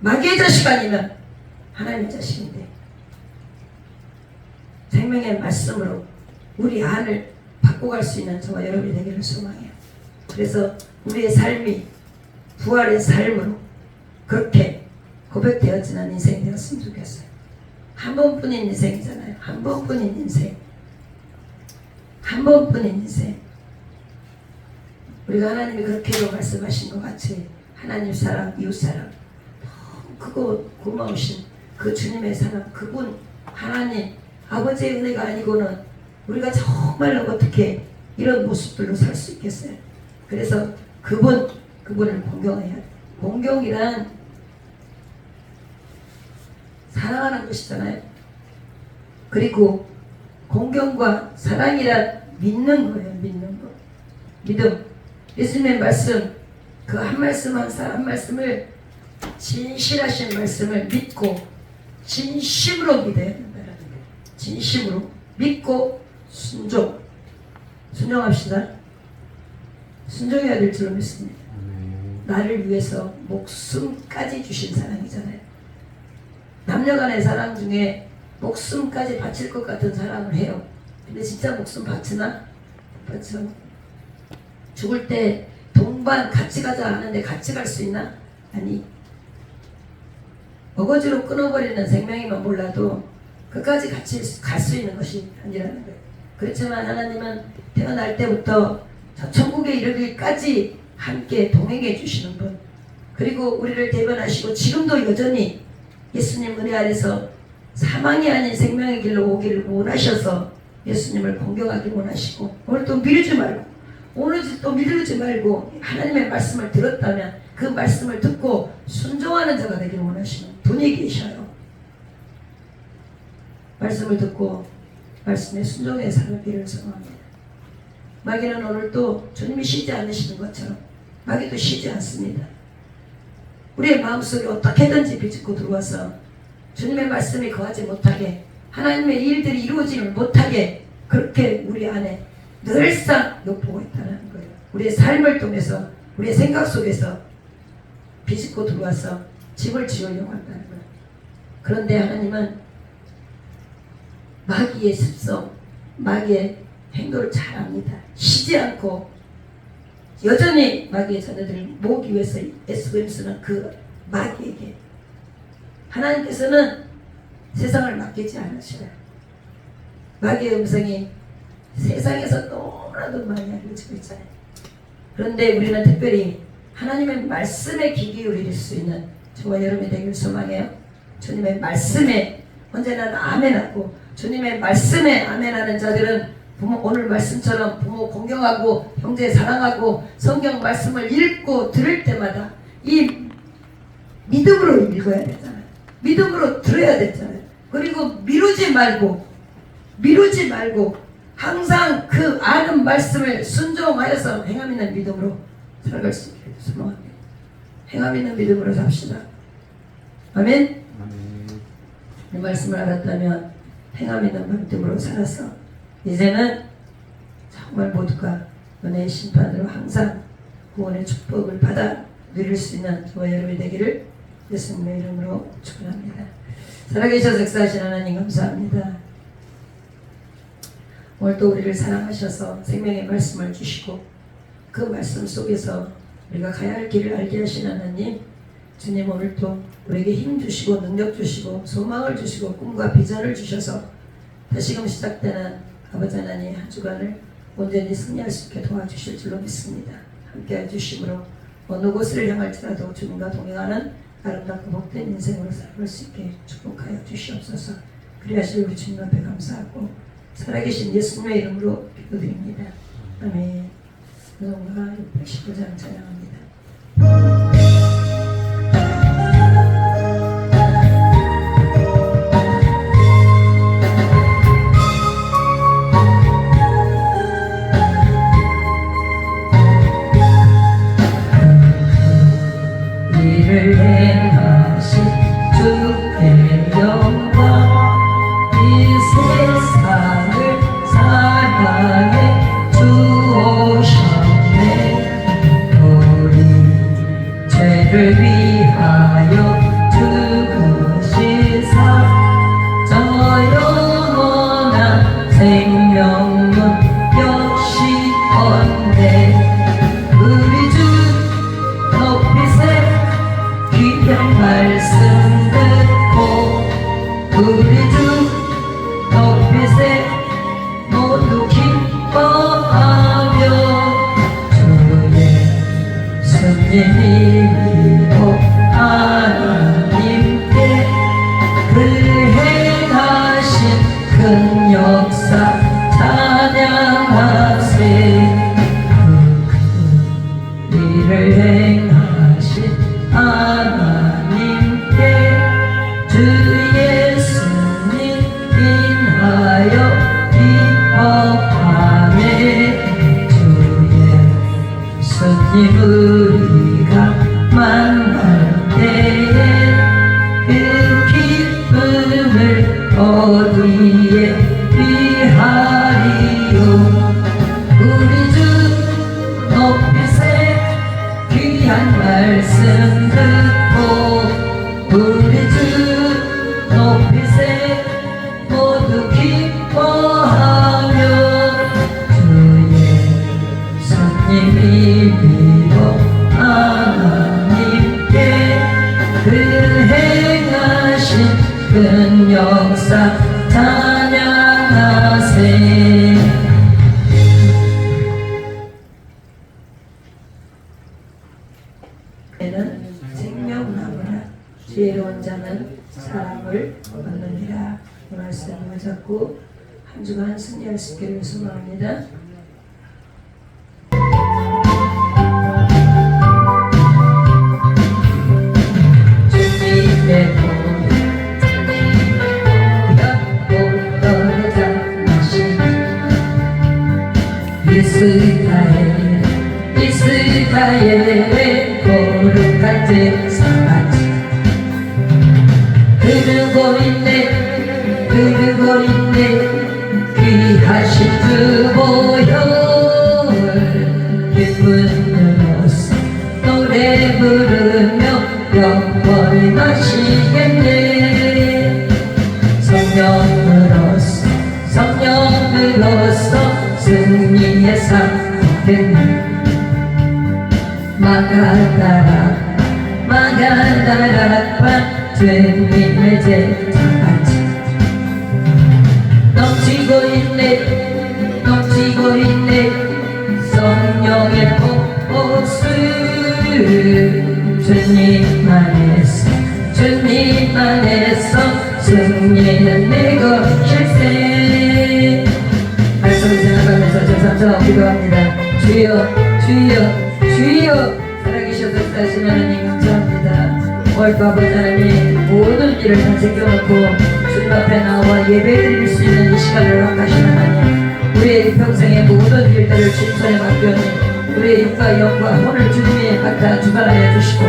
마귀의 자식 아니면 하나님의 자식인데, 생명의 말씀으로 우리 안을 바꿔갈 수 있는 저와 여러분이 되기를 소망해요. 그래서 우리의 삶이 부활의 삶으로 그렇게 고백되어지는 인생이 되었으면 좋겠어요. 한 번뿐인 인생이잖아요. 한 번뿐인 인생. 한 번뿐인 인생. 우리가 하나님이 그렇게도 말씀하신 것 같이 하나님 사랑, 이웃 사랑, 크고 고마우신 그 주님의 사랑, 그분 하나님 아버지의 은혜가 아니고는 우리가 정말로 어떻게 이런 모습들로 살 수 있겠어요. 그래서 그분을 공경해야 돼요. 공경이란 사랑하는 것이잖아요. 그리고 공경과 사랑이란 믿는 거예요. 믿는 거. 믿음. 예수님의 말씀, 그 한 말씀 한 말씀을, 진실하신 말씀을 믿고 진심으로 믿어야 된다는 거예요. 진심으로 믿고 순종합시다. 순종해야 될 줄로 믿습니다. 나를 위해서 목숨까지 주신 사랑이잖아요. 남녀간의 사랑 중에 목숨까지 바칠 것 같은 사랑을 해요. 근데 진짜 목숨 바치나? 바쳐. 죽을 때 동반 같이 가자 하는데 같이 갈 수 있나? 아니. 어거지로 끊어버리는 생명이면 몰라도 끝까지 같이 갈 수 있는 것이 아니라는 거예요. 그렇지만 하나님은 태어날 때부터 저 천국에 이르기까지 함께 동행해 주시는 분, 그리고 우리를 대변하시고 지금도 여전히 예수님 은혜 아래서 사망이 아닌 생명의 길로 오기를 원하셔서 예수님을 공경하기 원하시고, 오늘 또 미루지 말고, 오늘 또 미루지 말고 하나님의 말씀을 들었다면 그 말씀을 듣고 순종하는 자가 되기를 원하시는 분이 계셔요. 말씀을 듣고 말씀에 순종해 살기를 소망합니다. 마귀는 오늘 또 주님이 쉬지 않으시는 것처럼 마귀도 쉬지 않습니다. 우리의 마음속에 어떻게든지 비집고 들어와서 주님의 말씀이 거하지 못하게, 하나님의 일들이 이루어지지 못하게 그렇게 우리 안에 늘상 욕보고 있다는 거예요. 우리의 삶을 통해서, 우리의 생각 속에서 비집고 들어와서 집을 지으려고 한다는 거예요. 그런데 하나님은 마귀의 습성, 마귀의 행동을 잘 압니다. 쉬지 않고 여전히 마귀의 자녀들을 모으기 위해서 애쓰고 힘쓰는 그 마귀에게 하나님께서는 세상을 맡기지 않으셔요. 마귀의 음성이 세상에서 너무나도 많이 알려지고 있잖아요. 그런데 우리는 특별히 하나님의 말씀에 귀 기울일 수 있는 저와 여러분이 되길 소망해요. 주님의 말씀에 언제나 아멘하고, 주님의 말씀에 아멘하는 자들은 부모, 오늘 말씀처럼 부모 공경하고 형제 사랑하고 성경 말씀을 읽고 들을 때마다 이 믿음으로 읽어야 되잖아요. 믿음으로 들어야 되잖아요. 그리고 미루지 말고 항상 그 아는 말씀을 순종하여서 행함 있는 믿음으로 살아갈 수 있기를 소망합니다. 행함 있는 믿음으로 삽시다. 아멘. 이 말씀을 알았다면 행함 있는 믿음으로 살아서 이제는 정말 모두가 은혜의 심판으로 항상 구원의 축복을 받아 누릴 수 있는 저와 여러분이 되기를 예수님의 이름으로 축원합니다. 살아계셔서 역사하신 하나님 감사합니다. 오늘 또 우리를 사랑하셔서 생명의 말씀을 주시고 그 말씀 속에서 우리가 가야 할 길을 알게 하신 하나님, 주님 오늘 또 우리에게 힘 주시고 능력 주시고 소망을 주시고 꿈과 비전을 주셔서 다시금 시작되는 아버지 하나님 한 주간을 온전히 승리할 수 있게 도와주실 줄로 믿습니다. 함께해 주심으로 어느 곳을 향할지라도 주님과 동행하는 아름답고 복된 인생으로 살아갈 수 있게 축복하여 주시옵소서. 그리하실 우리 주님 앞에 감사하고 살아계신 예수님의 이름으로 기도드립니다. 아멘. 노동가 619장 찬양합니다. 이를 행하신 주의 영광 이 세상을 사랑해 주오셨네. 우리 죄를 위하여 죽으시사 저 영원한 생명문 역시 언제 우리 주 높이세 귀한 말씀 듣고 우리 주 높이세 모두 기뻐하며 주의 손님이 믿고 하나님께 그 행하신 큰 역사 찬양하세. 그 일을 행하신 하나님께 주 예수님 인하여 기뻐하네. 주의 손님 우리가 만날 때에 그 기쁨을 어디에 비하리요. 우리 주 높이세 귀한 말씀 듣고 우리 주 높이세 모두 기뻐하며 주의 손님이 믿어 하나님께 그 행하신 큰 역사 찬양하세. 는 생명나무라 지혜로운 자는 사람을 얻느니라. 이 말씀을 잡고 한 주간 승리할 수 있기를 소망합니다. 주님의 복 였고 떠내자 마시니 이스라엘의 거룩한 제사같이 흐르고 있네 귀하신 주 보혈 기쁨으로써 노래 부르며 영원히 마시겠네. 성령으로서 승리의 상대는 마가다라과 주님의 제자같이 넘치고 있네 성령의 폭포수 주님 안에서 승리는 내 것일세. 말씀을 생각하면서 제삼처럼 기도합니다. 주여 살아계셔서 사신 하나님 감사합니다. 오늘 또 아버지 하나님 모든 일을 다 제껴놓고 주님 앞에 나와 예배드릴 수 있는 이 시간을 허락하신 하나님, 우리의 평생의 모든 일들을 주님 손에 맡겨오니 우리의 육과 영과 혼을 주님이 갖다 주관하여 주시고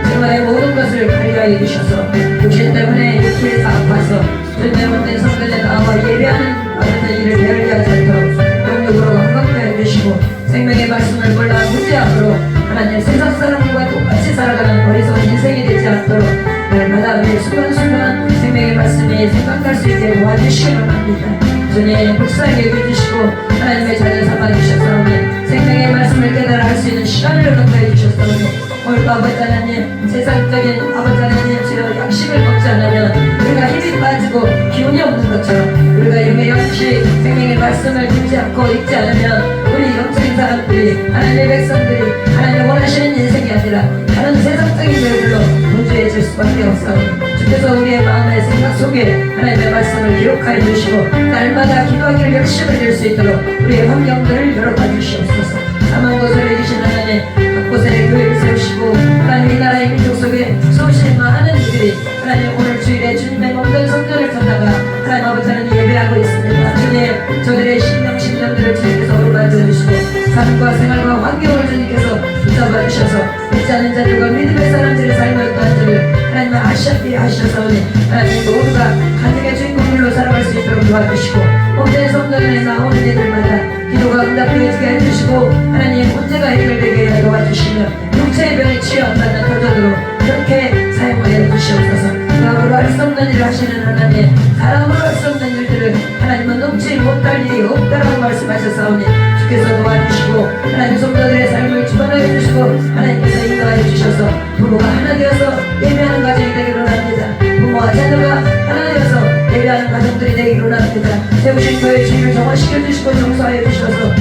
생활의 모든 것을 관리하여 주셔서 육신 때문에 육체에서 아파서 주님의 못된 성전에 나와 예배하는 어떤 일을 배우게 하지 않도록 영육으로 건강케 하여 주시고 생명의 말씀을 몰라 무지함으로 하나님 세상 사람들과 똑같이 살아가는 어리석은 인생이 되지 않도록 날마다 매 순간순간 생명의 말씀이 생각할 수 있게 도와주시기를 합니다. 주님 불쌍히 여겨주시고 하나님의 자녀 삼아주셨사오니 생명의 말씀을 깨달아 할 수 있는 시간을 허락하여 주셨사오니 오늘도 아버지 하나님 세상적인 아버지 하나님 주여 양식을 먹지 않으면 우리가 힘이 빠지고 기운이 없는 것처럼 우리가 영의 양식 생명의 말씀을 듣지 않고 읽지 않으면 우리 영적인 사람들이 하나님의 백성들이 하나님 원하시는 인생이 아니라 다른 세상적인 일들로 분주해질 수밖에 없사오니 주께서 우리의 마음의 생각 속에 하나님의 말씀을 기록하여 주시고 날마다 기도하기를 열심을 낼 수 있도록 우리의 환경들을 열어봐 주시옵소서. 사망 곳을 해주신 하나님 각 곳에 교회를 세우시고 하나님 이 나라의 민족 속에 수없이 많은 이들이 하나님 오늘 주일에 주님의 몸된 성전을 찾다가 하나님 아버지 하나님 예배하고 있습니다. 주님 저들의 심령들을 주님께서 오르받아 주시고 삶과 생활과 환경을 주님께서 붙잡아 주셔서 믿지 않는 자들과 믿음의 사람들의 삶을 또한들을 하나님 아시아끼리 하셔서니 하나님 모두가 가정의 주인공들로 살아갈 수 있도록 도와주시고 몸된 성전에 나오는 이들마다 기도가 응답되어지게 해주시고 하나님 문제가 해결되게 도와주시며 육체의 병에 치유 안 받는 터전으로 그렇게 사용하여 주시옵소서. 마음으로 할 수 없는 일을 하시는 하나님 사람으로 할 수 없는 일들을 하나님은 넘치 못할 일이 없다라고 말씀하셨사오니 주께서 도와주시고 하나님 성도들의 삶을 주관하여 주시고 하나님께서 인도하여 주셔서 부부가 하나 되어서 예배하는 가정이 되기로 합니다. 부모와 자녀가 하나 되어서 예배하는 가정들이 되기로 합니다. 세우신 교회 주의를 정화시켜 주시고 용서하여 주셔서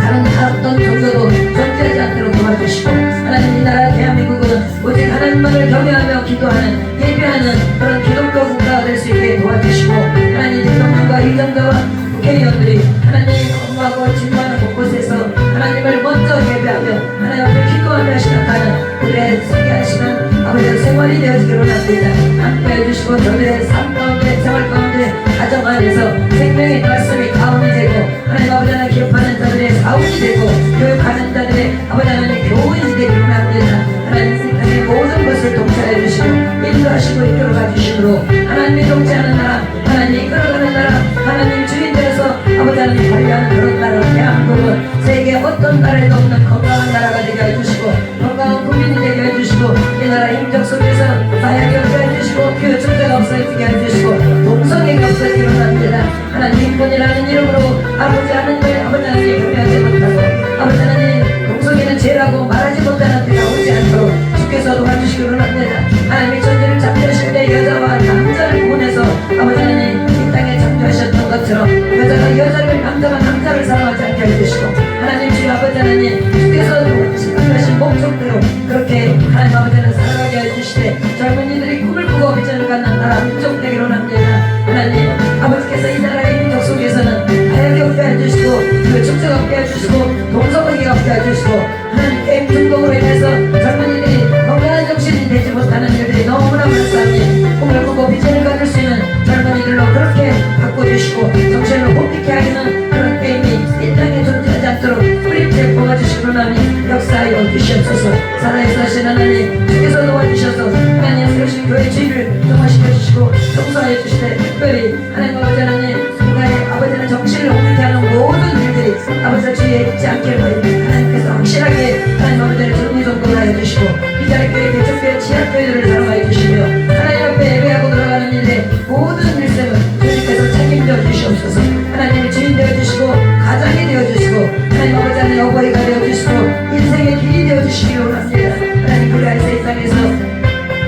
다른 어떤 종교도 존재하지 않도록 도와주시고 하나님 이 나라 대한민국은 오직 하나님만을 경외하며 기도하는 예배하는 그런 기독교 국가가 될 수 있게 도와주시고 하나님 대통령과 의정자와 국회의원들이 하나님 업무하고 진료하는 곳곳에서 하나님을 먼저 예배하며 하나님 앞에 기도하며 시작하는 그들의 승리한 시간 아버지의 생활이 되어지기로 합니다. 함께 해주시고 저들의 삶 가운데 생활 가운데 가정 안에서 생명의 말씀이 가운이 되고 하나님 아버지 하나님 기업하는 자들의 사원이 되고 교육하는 자들의 아버지 하나님 교훈이 되기로 합니다. 하나님 세상의 모든 것을 통치하여 주시고 인도하시고 이끌어가 주시므로 하나님이 통치하는 나라 하나님이 이끌어가는 나라 하나님 주인들에서 아버지 하나님 관리하는 그런 나라 대한민국은 세계 어떤 나라에도 없는 건강한 나라가 되게 해주시고 건강한 국민이 되게 해주시고 이 나라 인적 속에서 마약이 없게 해주시고 교육증자가 없어지게 해주시고 동성애가 없어지기로 합니다. 하나님 인권이라는 이름으로 아버지 하나님을 아버지 하나님 경외하지 못하고 아버지 하나님 동성애는 죄라고 말하지 못하는 때가 오지 않도록 주께서 도와주시기로 합니다. 하나님이 천지를 창조하실 때 여자와 남자를 구분해서 아버지 하나님 이 땅에 창조하셨던 것처럼 여자가 여자를 남자가 남자를 사랑하지 않게 해주시고 하나님 주여 아버지 하나님 주께서 창조하신 목적대로 그렇게 하나님 아버지 하나님 살아가게 해주시되 젊은이들이 꿈을 꾸고 비전을 갖는 나라 민족 되기로 합니다. 하나님 아버지께서 이 나라의 민족 속에서는 하얗게 없게 해주시고 그 축제가 없게 해주시고 동성애가 없게 해주시고 하나님 게임 중독으로 인해서 젊은이들이 건강한 정신이 되지 못하는 일들이 너무나 많사오니 꿈을 꾸고 비전을 가질 수 있는 젊은이들로 그렇게 바꿔주시고 정신을 혼미케 하기는 그런 게임이 이 땅에 존재하지 않도록 뿌리째 뽑아주시기로 하니 역사하여 주시옵소서. 살아있어 하신 하나님 주께서 도와주셔서 하나님 세우신 교회 주의를 정화시켜 주시고 용서하여 주시되 특별히 하나님 아버지 하나님 인간의 아버지 하나님 정신을 혼미케 하는 모든 일들이 아버지 주위에 있지 않게 하나님께서 확실하게 하나님 아버지 하나님 정리정돈하여 주시고 비자리교회 개척교회 지하교회들을 사랑하여 주시며 하나님 앞에 예배하고 돌아가는 일에 모든 일생을 주님께서 책임져 주시옵소서. 하나님이 주인 되어주시고 가장이 되어주시고 하나님 아버지 하나님 어버이가 되어주시고 인생의 길이 되어주시기로 합니다. 하나님 우리 안에서 이 땅에서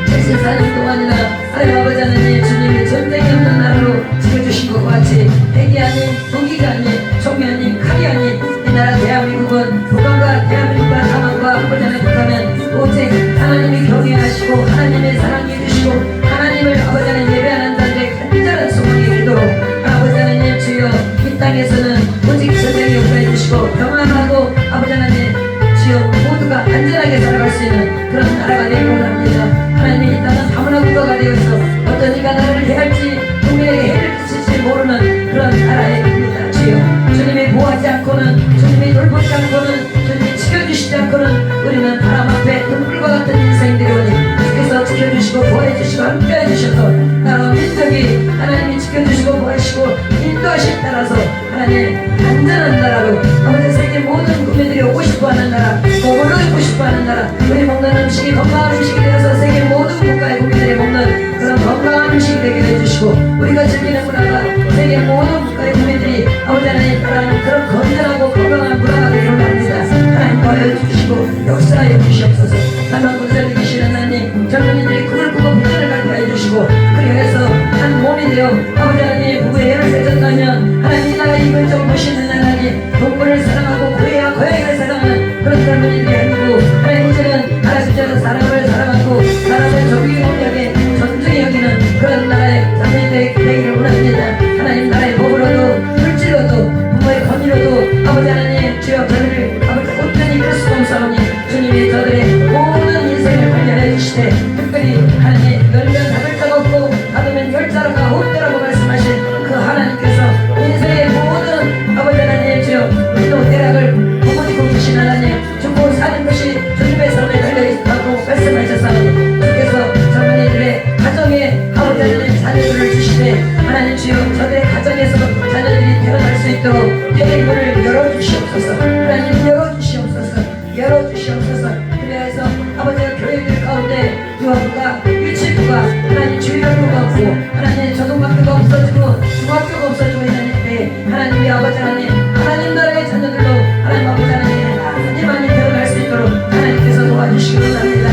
74년 동안이나 하나님 아버지 하나님 주님이 전쟁이 없는 나라로 지켜주신 것과 같이 핵이 아닌 무기가 아닌 총이 아닌 칼이 아닌 이 나라 대한민국은 북한과 대한민국과 남한과 아버지 하나님 북한은 오직 하나님이 경외하시고 하나님의 사랑해 주시고 하나님을 아버지 하나님 예배하는 자들의 간절한 소망이 기도로 아버지 하나님 주여 이 땅에서는 오직 전쟁이 없게 해주시고 평안하고 아버지 하나님 주여 모두가 안전하게 살아갈 수 있는 그런 나라가 되기로 합니다. 하나님 이 땅은 다문화 국가가 되어서 어떤 이가 나라를 해할지 국민에게 우리는 바람 앞에 눈물과 같은 인생들이 오니 주께서 지켜주시고 보호해주시고 함께해 주셔서 나라 민족이 하나님이 지켜주시고 보호하시고 인도하심 따라서 하나님 안전한 나라로 아버지 세계 모든 국민들이 오고 싶어하는 나라 머물러 있고 싶어하는 나라 우리 먹는 음식이 건강한 음식이 되어서 세계 모든 국가의 국민들이 먹는 그런 건강한 음식이 되게 해주시고 우리가 즐기는 문화가 세계 모든 국가의 국민들이 아버지 하나님 따라하는 그런 건전하고 건강한 문화가 되기를 합니다. 하나님 도와주시고 역사하여 주시옵소서. 다만 군사를 계시는 하나님 젊은이들이 꿈을 꾸고 비전을 갖게 해주시고 그리하여서 한 몸이 되어 아버지 하나님 부부의 애를 세졌다면 하나님 이 나라 이걸 좀 보시는 하나님 동물을 사랑하고 고해와 고양이를 사랑하는 그런 젊은이들이 아니고 하나님 이제는 하나님께서 사람을 사랑하고 사람을 조기 공약에 존중히 여기는 그런 나라의 젊은이들이 되기를 원합니다. 하나님 나라의 법으로도 물질로도 부모의 권위로도 아버지 하나님 주여 저들을 아버지 온전히 이룰 수가 없사오니 주님이 저들의 모든 인생을 관련해 주시되 특별히 하나님 열면 닫을 자가 없고 닫으면 열 자라가 없다라고 말씀하신 그 하나님께서 인생의 모든 아버지 하나님 주여 또 대락을 부모지고 계신 하나님 죽고 사는 것이 주님의 삶에 달려있다고 말씀하셨사오니 주께서 젊은이들의 가정에 아버지 하나님 자녀들을 주시되 하나님 주여 저들의 가정에서 자녀들이 태어날 수 있도록 되는 문을 열어주시옵소서. 하나님 열어주시옵소서. 열어주시옵소서. 그래서 아버지가 교회들 가운데 유아부가 유치부가 하나님 주일학교가 없고 하나님 초등학교가 없어지고 중학교가 없어지고 있는 때 하나님이 아버지 하나님 나라의 자녀들로 하나님 아버지 하나님 많이 태어날 수 있도록 하나님께서 도와주시기 원합니다.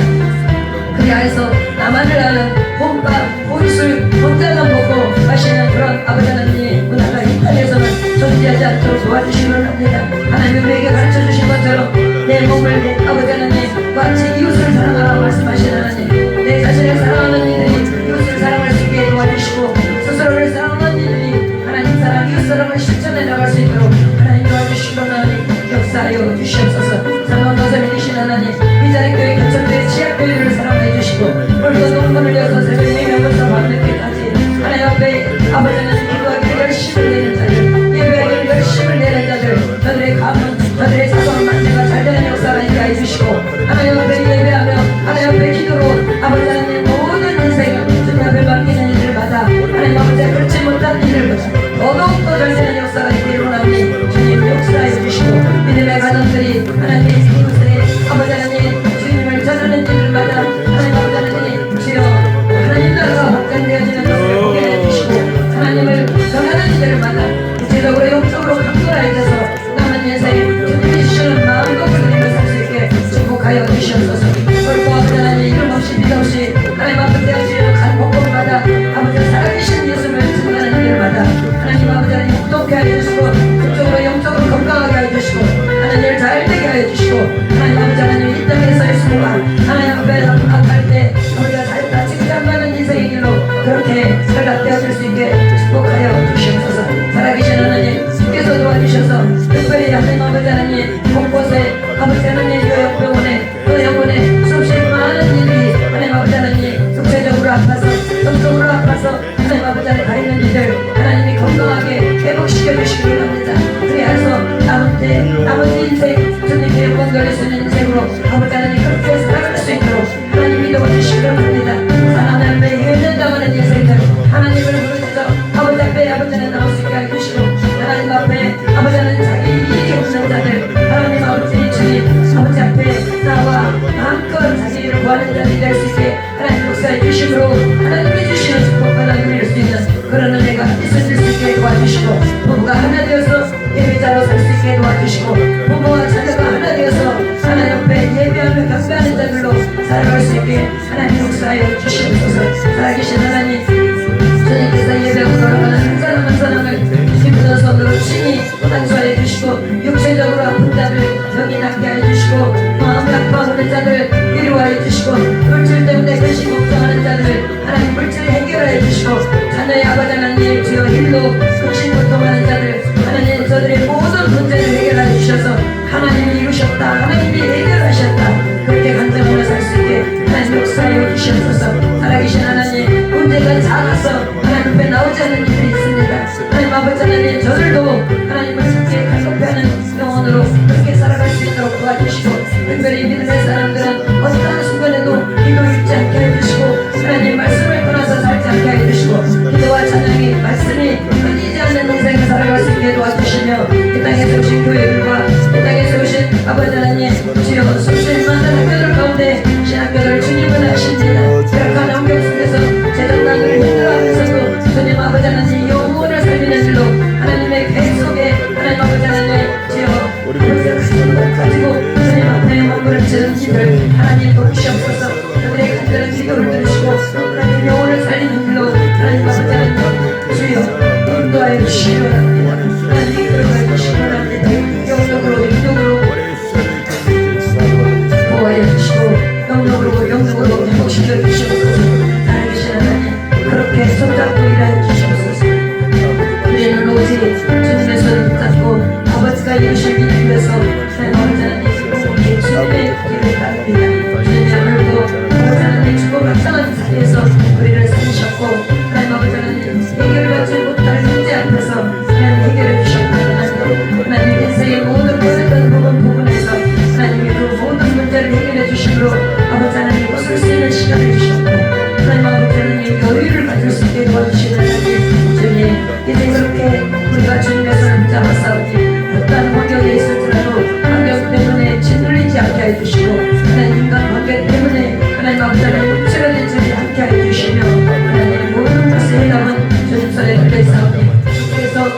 그리하여서 나만을 아는 봄밥, 봄술, 봄장만 먹고 마시는 그런 아버지 하나님 문화가 이 땅에서는 존재하지 않도록 도와주시기 원합니다. 하나님 우리에게 가르쳐주신 것처럼 내 몸을 내 아버지 하나님 마치 이웃을 사랑하라고 말씀하신 하나님 내 자신을 사랑하는 이들이 이웃을 사랑할 수 있게 도와주시고 스스로를 사랑하는 이들이 하나님 사랑, 이웃 사랑을 실천해 나갈 수 있도록 하나님 도와주시기 원하니 역사하여 주시옵소서. 상황가서 계신 하나님 이 자리 교회 개척교회 치약교회를 사랑해 주시고 오늘도 농문을 여서 새벽 4명부터 밤늦게까지 하나님 앞에 아버지 하나님 기도하기 열심을 내는 자들 예배하기 열심을 내는 자들 저들의 가문 저들의 사소한 만세가 잘되는 역사가 있게 해주시고 하나님 앞에 예배하며 하나님 앞에 기도로 아버지 하나님 모든 인생을 주님 앞에 맡기는 일들마다 하나님 아버지 그렇지 못한 일들보다 더더욱더 잘되는 역사가 있기를 원하니 주님 역사해 주시고 믿음의 가정들이 하나님 이곳에 아버지 하나님 주님을 전하는 일들마다 하나님 아버지 하나님 주여 하나님 나라가 확장되어지는 것을 보게 해주시고 하나님을 전하는 일들마다 구체적으로 영적으로 강건하여져서 남은 인생 주님이 주시는 마음과 그림을 살 수 있게 축복하여 주시옵소서. 그리고 아버지 하나님 이름 없이 믿 없이 하나님 아버지 하시는 간 곳곳마다 아버지 살아계신 예수를 증거하는 일들마다 하나님 아버지 하나님 혹독해 하여 주시고 그쪽으로 영적으로 건강하게 하여 주시고 하나님을 잘 되게 하여 주시고 하나님 아버지 하나님 이 땅에서의 수고가 하나님 앞에 악할 때 우리가 잘 다치지 않는 인생의 길로 그렇게 살다 되어질 수 있게 축복하여 주시옵소서. 살아계신 하나님 주께서 도와주셔서 특별히 하나님 아버지 하나님 곳곳에 아버지 하나님 요양병원에 또 영혼에 수없이 많은 일이 하나님 아버지 하나님 육체적으로 아파서 영적으로 아파서 하나님 아버지 하나님 가 있는 이들 하나님이 건강하게 회복시켜 주시기를 합니다. 그래서 남은 인생 주님께 영광 돌릴 수 있는 인생으로 아버지 하나님 그렇게 살아갈 수 있도록 하나님이 도와주시기를 합니다. 하나님 앞에 회전당하는 인생들 하나님을 부르짖어 아버지 앞에 아버지 하나님 나올 수 있게 해주시고 하나님 앞에 아버지 하나님 자기 이익이 없는 자들 하나님 아버지 주님 아버지 앞에 나와 마음껏 자기 일을 구하는 자들이 될 수 있게 하나님 역사해 주심으로 하나님이 주시는 축복받아 누릴 수 있는 그런 은혜가 있어질 수 있게 도와주시고 부부가 하나 되어서 예배자로 살 수 있게 도와주시고 부모와 자녀가 하나 되어서 하나님 앞에 예배하며 경배하는 자들로 살아갈 수 있게 하나님 역사하여 주시옵소서. 살아계신 하나님 주님께서 예배하고 돌아가는 한 사람 한 사람을 기쁜 손으로 친히 안수하여 주시고 육체적으로 아픈 자들 병이 낫게 해주시고 마음이 아파하는 자들 위로하여 주시고 물질 때문에 근심 걱정하는 자들 하나님 물질 해결하여 주시고 자녀의 아버지 하나님 주여 일로 근심 고통하는 자들 하나님 저들의 모든 문제를 해결하여 주셔서 하나님이 이루셨다 하나님이 해결하셨다 그렇게 간증하며 살 수 있게 하나님 역사하여 주시옵소서. 살아계신 하나님 문제가 작아서 하나님 앞에 나오지 않는 일들이 있습니다. 하나님 아버지 하나님 저들도 하나님을 함께 간섭하는 영혼으로 그렇게 살아갈 수 있도록 도와주시고 특별히 믿음의 사람들은 어떠한 순간에도 기도 잃지 않게 해주시고 하나님 말씀을 떠나서 살지 않게 해주시고 기도와 찬양이 말씀이 끊이지 않는 인생을 살아갈 수 있게 도와주시며 이 땅에 세우신 교회들과 이 땅에 세우신 아버지 하나님 주여 수십 많은 학교들 가운데 신학교들 주님을 하십니다. 열악한 환경 속에서 재정난을 힘들어하면서도 주님 아버지 하나님 영혼을 살리는 일로 하나님의 계획 속에 하나님 아버지 하나님 주여 그것을 가지고 주님 앞에 몸부림치는 이들 하나님 도우시옵소서. 그들의 간절한 기도를 들으시고 하나님 영혼을 살리는 일로 하나님 아버지 하나님 주여 인도하여 주시기 바랍니다. 하나님 이끌어가여 주시기 바랍니다. 영적으로 인격으로 보호하여 주시고 영적으로 회복시켜 주시옵소서. 살아계신 하나님 그렇게 손잡고 일하여 주시옵소서. 우리는 오직 주님의 손을 붙잡고 아버지가 이루실 일을 위해서 하나님 아버지 하나님 주님의 길을 따릅니다. 주님이 오늘도 아버지 하나님 주고 감사하는 자리에서 우리를 세우셨고 하나님 아버지 하나님 해결을 받지 못할 문제 앞에서 하나님 해결해 주셨고 하나님 인생의 모든 부분에서 하나님이 그 모든 문제를 해결해 주심으로 아버지 하나님 웃을 수 있는 시간을 주셨고 하나님 아버지 하나님 여유를 가질 수 있게 도와주시는 하나님 주님 이제 그렇게 우리가 주님의 손을 붙잡아 싸우니 어떠한 환경에 있을지라도 환경 때문에 짓눌리지 않게 해주시고 하나님 인간 관계 때문에 하나님 아버지 하나님 움츠러들지 않게 해주시며 하나님 모든 것의 해답은 주님 손에 달려있사오니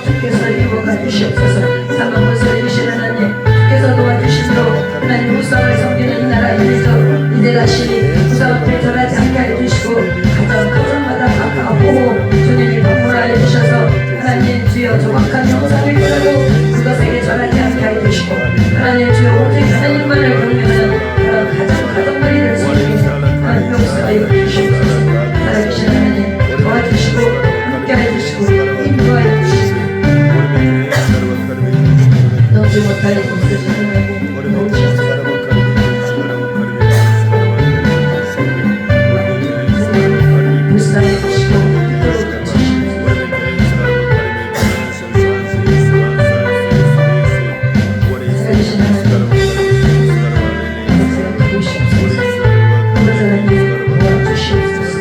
주께서 이루어가 주시옵소서. 사망 것을 이루신 하나님 주께서 도와주심으로 하나님 무쌍을 섬기는 이 나라 이제도 이제 다시 무쌍을 절하지 않게 해주시고 가정마다 가까워 주님이 방문하여 주셔서 하나님 주여 정확한 형상을 보라도 그것에게 절하지 않게 해주시고 하나님 주여 오직 하나님만을 경외하는 그런 가정들이 될 수 있게 하나님 용서하여 주시옵소서. 살아계신 하나님 도와주시고 함께해 주시고 인도하여 주시고 넘지 못할 일 없으신 하나님 도우시옵소서. 불쌍해 주시고 인도해 주시옵소서. 살아계신 하나님 도우시옵소서. 아버지 하나님 도와주시옵소서.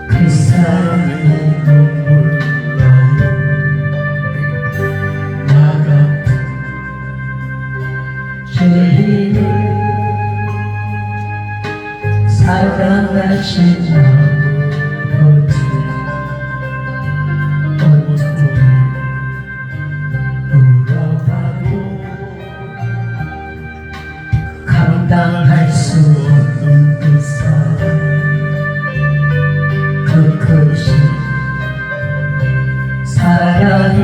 그 사랑의 눈물 나 같은 죄인을 사랑하신 아버지 어떻게 물어봐도 감당할 수 없는 그 사랑 그 크신 사랑을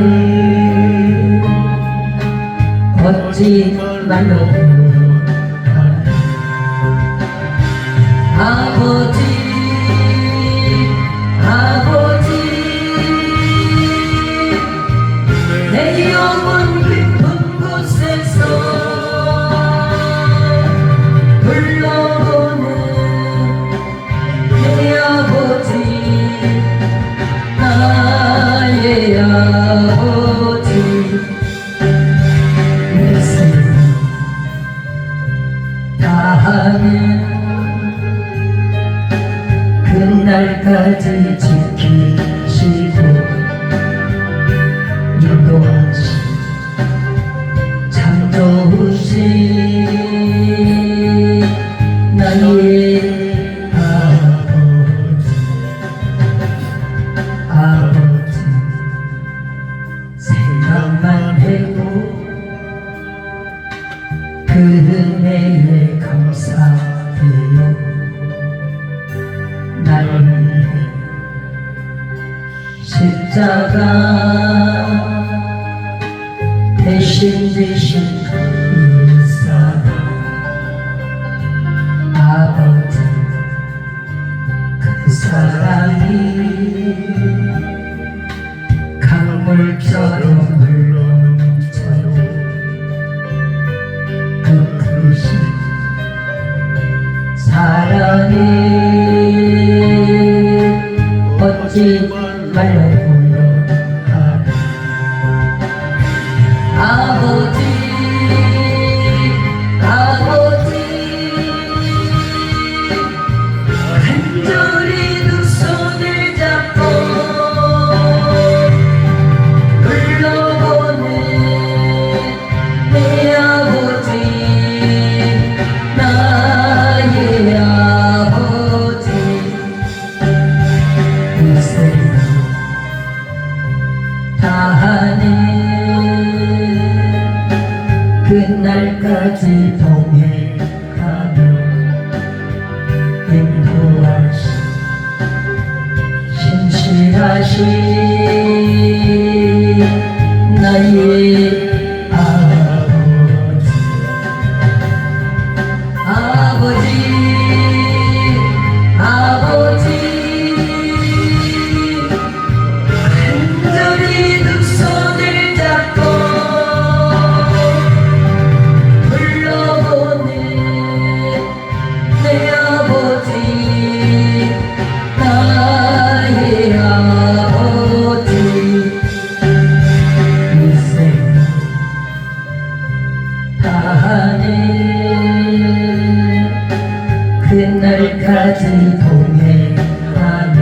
어찌 말로 표현하리. 아버지 내 영혼 깊은 곳에서 불러보는 내 아버지 나의 아버지 내 생명 다하면 그날까지 지키시고 인도하시 참 좋으신 나의 아버지 생각만 해도 그 은혜에 감사해요. 날 위해 십자가 대신 지신 그 타하니 걷지 말라고 하니 아버지 간절히 두 손을 잡고 불러보네 내 아버지 나의 아버지 이생 다하네 그날까지 동행하며 인도하시 신실하신 나의 아버지 간절히 두 손을 잡고 불러보네 내 아버지 나의 아버지 이생 다하네 그날까지 동행하며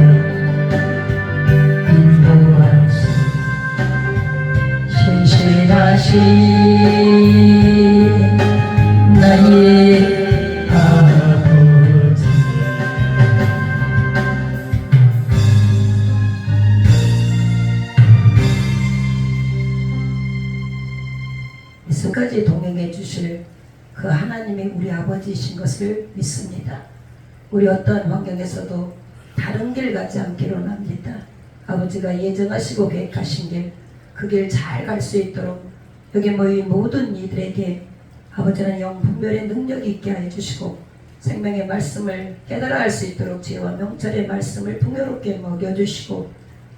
인도하시 신실하신 나의 아버지 이승까지 동행해 주실 그 하나님이 우리 아버지이신 것을 믿습니다. 우리 어떠한 환경에서도 다른 길 가지 않기로 합니다. 아버지가 예정하시고 계획하신 길, 그 길 잘 갈 수 있도록 여기 모인 모든 이들에게 아버지는 영분별의 능력이 있게 하여 주시고 생명의 말씀을 깨달아 할 수 있도록 지혜와 명철의 말씀을 풍요롭게 먹여주시고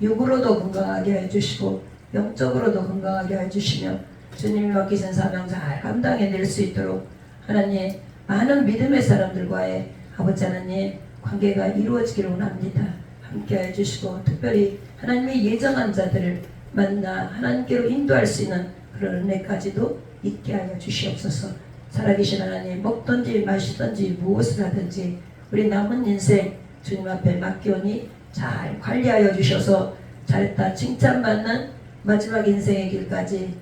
육으로도 건강하게 해주시고 영적으로도 건강하게 해주시며 주님이 맡기신 사명 잘 감당해낼 수 있도록 하나님 많은 믿음의 사람들과의 아버지 하나님 관계가 이루어지기를 원합니다. 함께 해주시고 특별히 하나님의 예정한 자들을 만나 하나님께로 인도할 수 있는 그런 은혜까지도 있게 하여 주시옵소서. 살아계신 하나님 먹든지 마시든지 무엇을 하든지 우리 남은 인생 주님 앞에 맡기오니 잘 관리하여 주셔서 잘했다 칭찬받는 마지막 인생의 길까지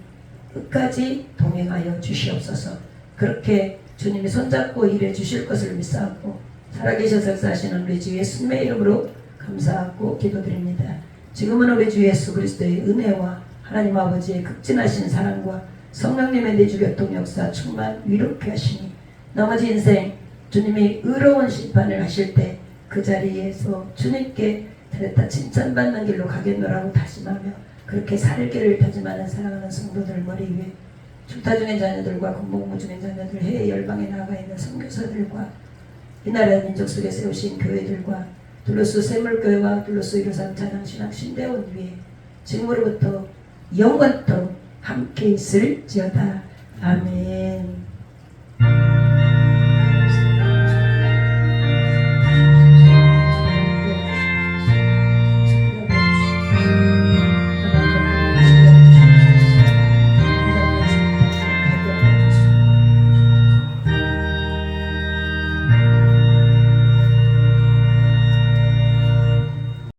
끝까지 동행하여 주시옵소서. 그렇게 주님이 손잡고 일해 주실 것을 믿사옵고 살아계셔서 역사하시는 우리 주 예수님의 이름으로 감사하고 기도드립니다. 지금은 우리 주 예수 그리스도의 은혜와 하나님 아버지의 극진하신 사랑과 성령님의 내주교통 역사 충만 위롭게 하시니 나머지 인생 주님이 의로운 심판을 하실 때 그 자리에서 주님께 잘했다 칭찬받는 길로 가겠노라고 다짐하며 그렇게 살기를 다짐하는 사랑하는 성도들 머리 위에 출타 중인 자녀들과 군복무 중인 자녀들 해외 열방에 나가 있는 선교사들과 이 나라 민족 속에 세우신 교회들과 둘러스 샘물교회와 둘러스 이루산 찬양신학 신대원 위에 지금으로부터 영원토록 함께 있을지어다. 아멘.